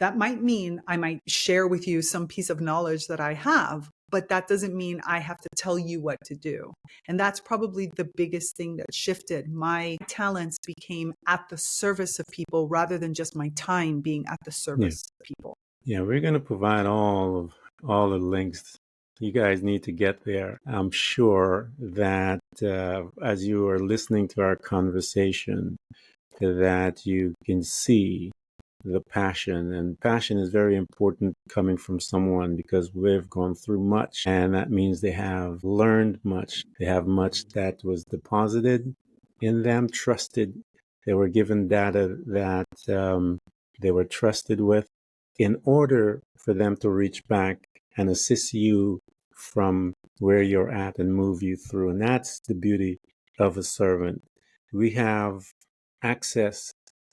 That might mean I might share with you some piece of knowledge that I have, but that doesn't mean I have to tell you what to do. And that's probably the biggest thing that shifted. My talents became at the service of people, rather than just my time being at the service of people. Yeah, we're going to provide all the links. You guys need to get there. I'm sure that as you are listening to our conversation, that you can see the passion. And passion is very important coming from someone, because we've gone through much, and that means they have learned much. They have much that was deposited in them, trusted They were given data that they were trusted with in order for them to reach back and assist you from where you're at and move you through. And that's the beauty of a servant. We have access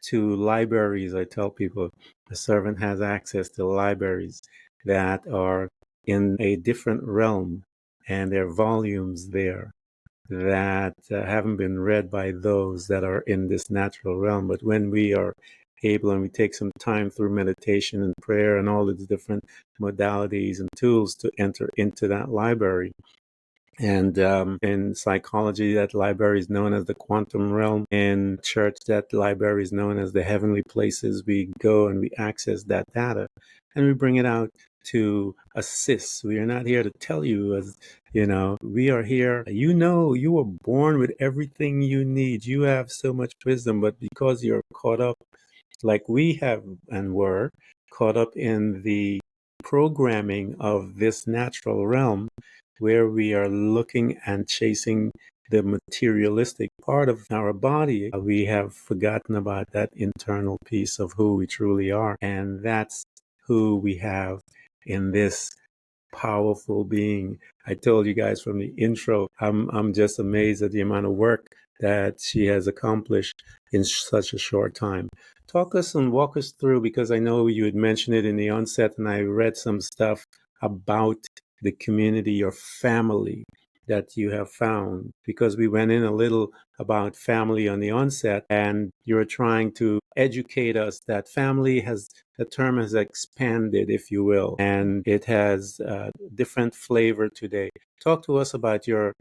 to libraries. I tell people a servant has access to libraries that are in a different realm, and there are volumes there that haven't been read by those that are in this natural realm. But when we are able and we take some time through meditation and prayer and all these different modalities and tools to enter into that library, and in psychology, that library is known as the quantum realm. In church, that library is known as the heavenly places. We go and we access that data and we bring it out to assist. We are not here to tell you, as you know, we are here. You know, you were born with everything you need. You have so much wisdom, but because you're caught up like we have and were caught up in the programming of this natural realm, where we are looking and chasing the materialistic part of our body, we have forgotten about that internal piece of who we truly are. And that's who we have in this powerful being. I told you guys from the intro, I'm just amazed at the amount of work that she has accomplished in such a short time. Talk us and walk us through, because I know you had mentioned it in the onset, and I read some stuff about the community, your family that you have found, because we went in a little about family on the onset, and you're trying to educate us that family has, the term has expanded, if you will, and it has a different flavor today. Talk to us about your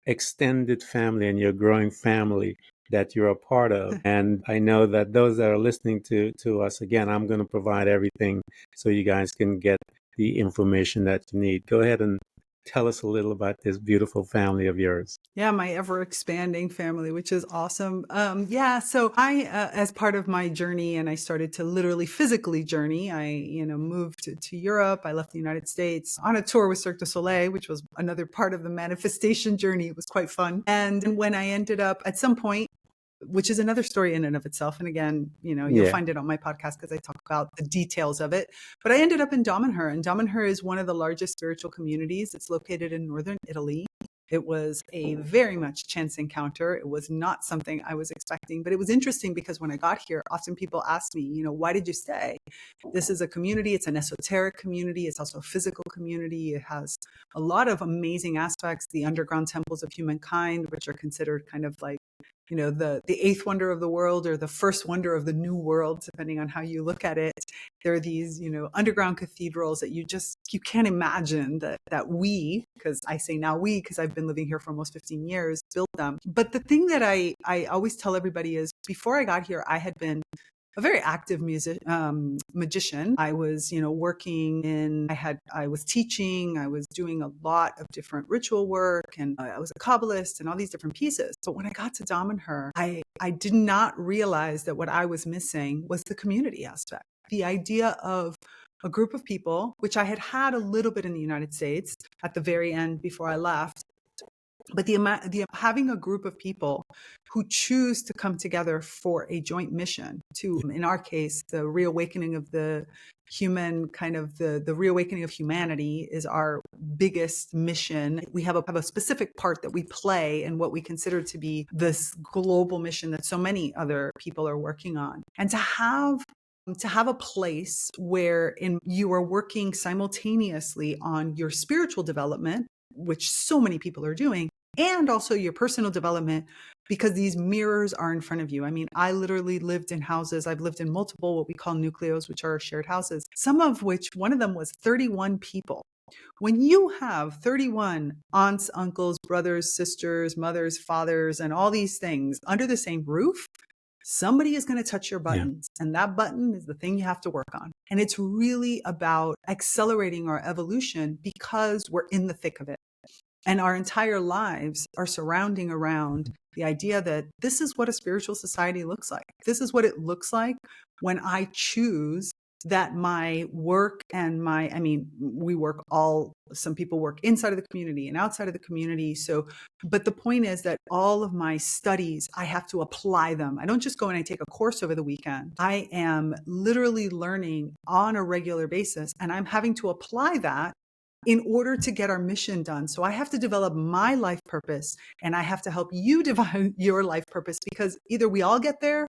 extended family and your growing family that you're a part of. And I know that those that are listening to us, again, I'm going to provide everything so you guys can get the information that you need. Go ahead and tell us a little about this beautiful family of yours. Yeah, my ever expanding family, which is awesome. Yeah, so I, as part of my journey, and I started to literally physically journey. I, moved to Europe. I left the United States on a tour with Cirque du Soleil, which was another part of the manifestation journey. It was quite fun. And when I ended up at some point, which is another story in and of itself. And again, you'll Yeah. find it on my podcast because I talk about the details of it. But I ended up in Damanhur, and Damanhur is one of the largest spiritual communities. It's located in northern Italy. It was a very much chance encounter. It was not something I was expecting, but it was interesting because when I got here, often people ask me, why did you stay? This is a community. It's an esoteric community. It's also a physical community. It has a lot of amazing aspects. The underground temples of humankind, which are considered kind of like, the eighth wonder of the world or the first wonder of the new world, depending on how you look at it. There are these, underground cathedrals that you can't imagine that we, because I say now we, because I've been living here for almost 15 years, built them. But the thing that I always tell everybody is before I got here, I had been a very active magician. I was, I was teaching, I was doing a lot of different ritual work, and I was a Kabbalist and all these different pieces. But when I got to Damanhur, I did not realize that what I was missing was the community aspect. The idea of a group of people, which I had a little bit in the United States at the very end before I left, but the having a group of people who choose to come together for a joint mission to, in our case, the reawakening of the human, kind of the reawakening of humanity is our biggest mission. We have a specific part that we play in what we consider to be this global mission that so many other people are working on. And to have a place where you are working simultaneously on your spiritual development, which so many people are doing, and also your personal development, because these mirrors are in front of you. I mean, I literally lived in houses. I've lived in multiple, what we call nucleos, which are shared houses, some of which, one of them was 31 people. When you have 31 aunts, uncles, brothers, sisters, mothers, fathers, and all these things under the same roof, somebody is going to touch your buttons, and that button is the thing you have to work on. And it's really about accelerating our evolution because we're in the thick of it. And our entire lives are surrounding around the idea that this is what a spiritual society looks like. This is what it looks like when I choose that my work and we work some people work inside of the community and outside of the community. So, but the point is that all of my studies, I have to apply them. I don't just go and I take a course over the weekend. I am literally learning on a regular basis, and I'm having to apply that in order to get our mission done. So I have to develop my life purpose, and I have to help you develop your life purpose, because either we all get there,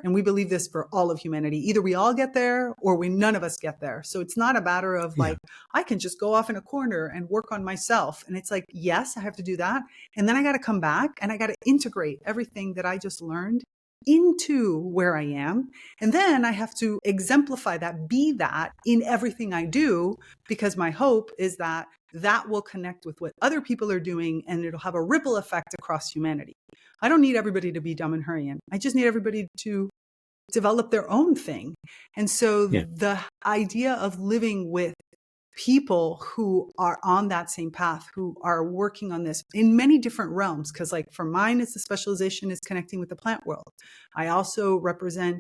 and we believe this for all of humanity, either we all get there or none of us get there. So it's not a matter of like, I can just go off in a corner and work on myself. And it's like, yes, I have to do that. And then I got to come back and I got to integrate everything that I just learned into where I am. And then I have to exemplify that, be that in everything I do, because my hope is that that will connect with what other people are doing and it'll have a ripple effect across humanity. I don't need everybody to be Damanhurian. I just need everybody to develop their own thing. And so the idea of living with people who are on that same path, who are working on this in many different realms. Because like for mine, it's the specialization is connecting with the plant world. I also represent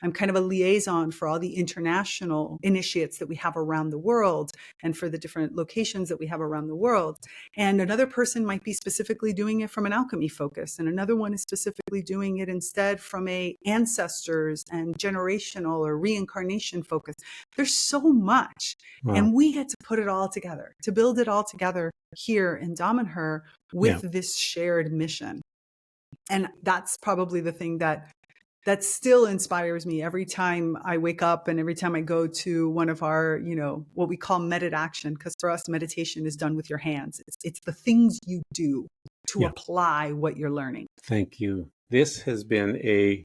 I'm kind of a liaison for all the international initiates that we have around the world and for the different locations that we have around the world. And another person might be specifically doing it from an alchemy focus. And another one is specifically doing it instead from a ancestors and generational or reincarnation focus. There's so much. Wow. And we get to put it all together, to build it all together here in Damanhur with this shared mission. And that's probably the thing that still inspires me every time I wake up and every time I go to one of our, what we call medit action, because for us, meditation is done with your hands. It's the things you do to apply what you're learning. Thank you. This has been a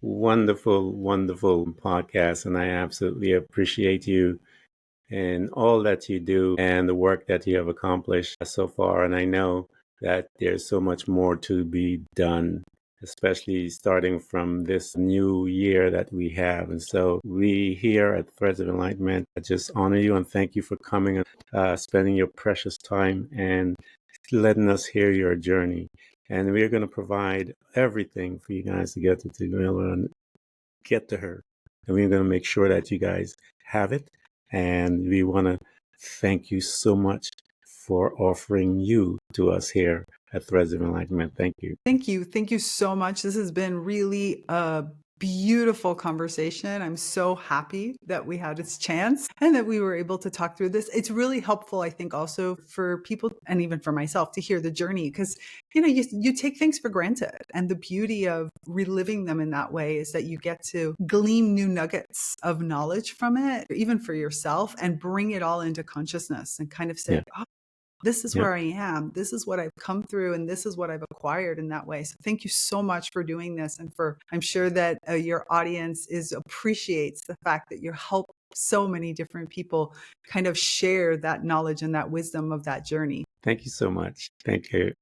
wonderful, wonderful podcast, and I absolutely appreciate you and all that you do and the work that you have accomplished so far. And I know that there's so much more to be done, especially starting from this new year that we have. And so we here at Threads of Enlightenment just honor you and thank you for coming and spending your precious time and letting us hear your journey. And we're going to provide everything for you guys to get to Tigrilla and get to her. And we're going to make sure that you guys have it. And we want to thank you so much for offering you to us here at Threads of Enlightenment. Thank you. Thank you. Thank you so much. This has been really a beautiful conversation. I'm so happy that we had this chance and that we were able to talk through this. It's really helpful, I think, also for people and even for myself to hear the journey, because, you take things for granted. And the beauty of reliving them in that way is that you get to glean new nuggets of knowledge from it, even for yourself, and bring it all into consciousness and kind of say, this is where I am. This is what I've come through, and this is what I've acquired in that way. So thank you so much for doing this. And I'm sure that your audience appreciates the fact that you help so many different people kind of share that knowledge and that wisdom of that journey. Thank you so much. Thank you.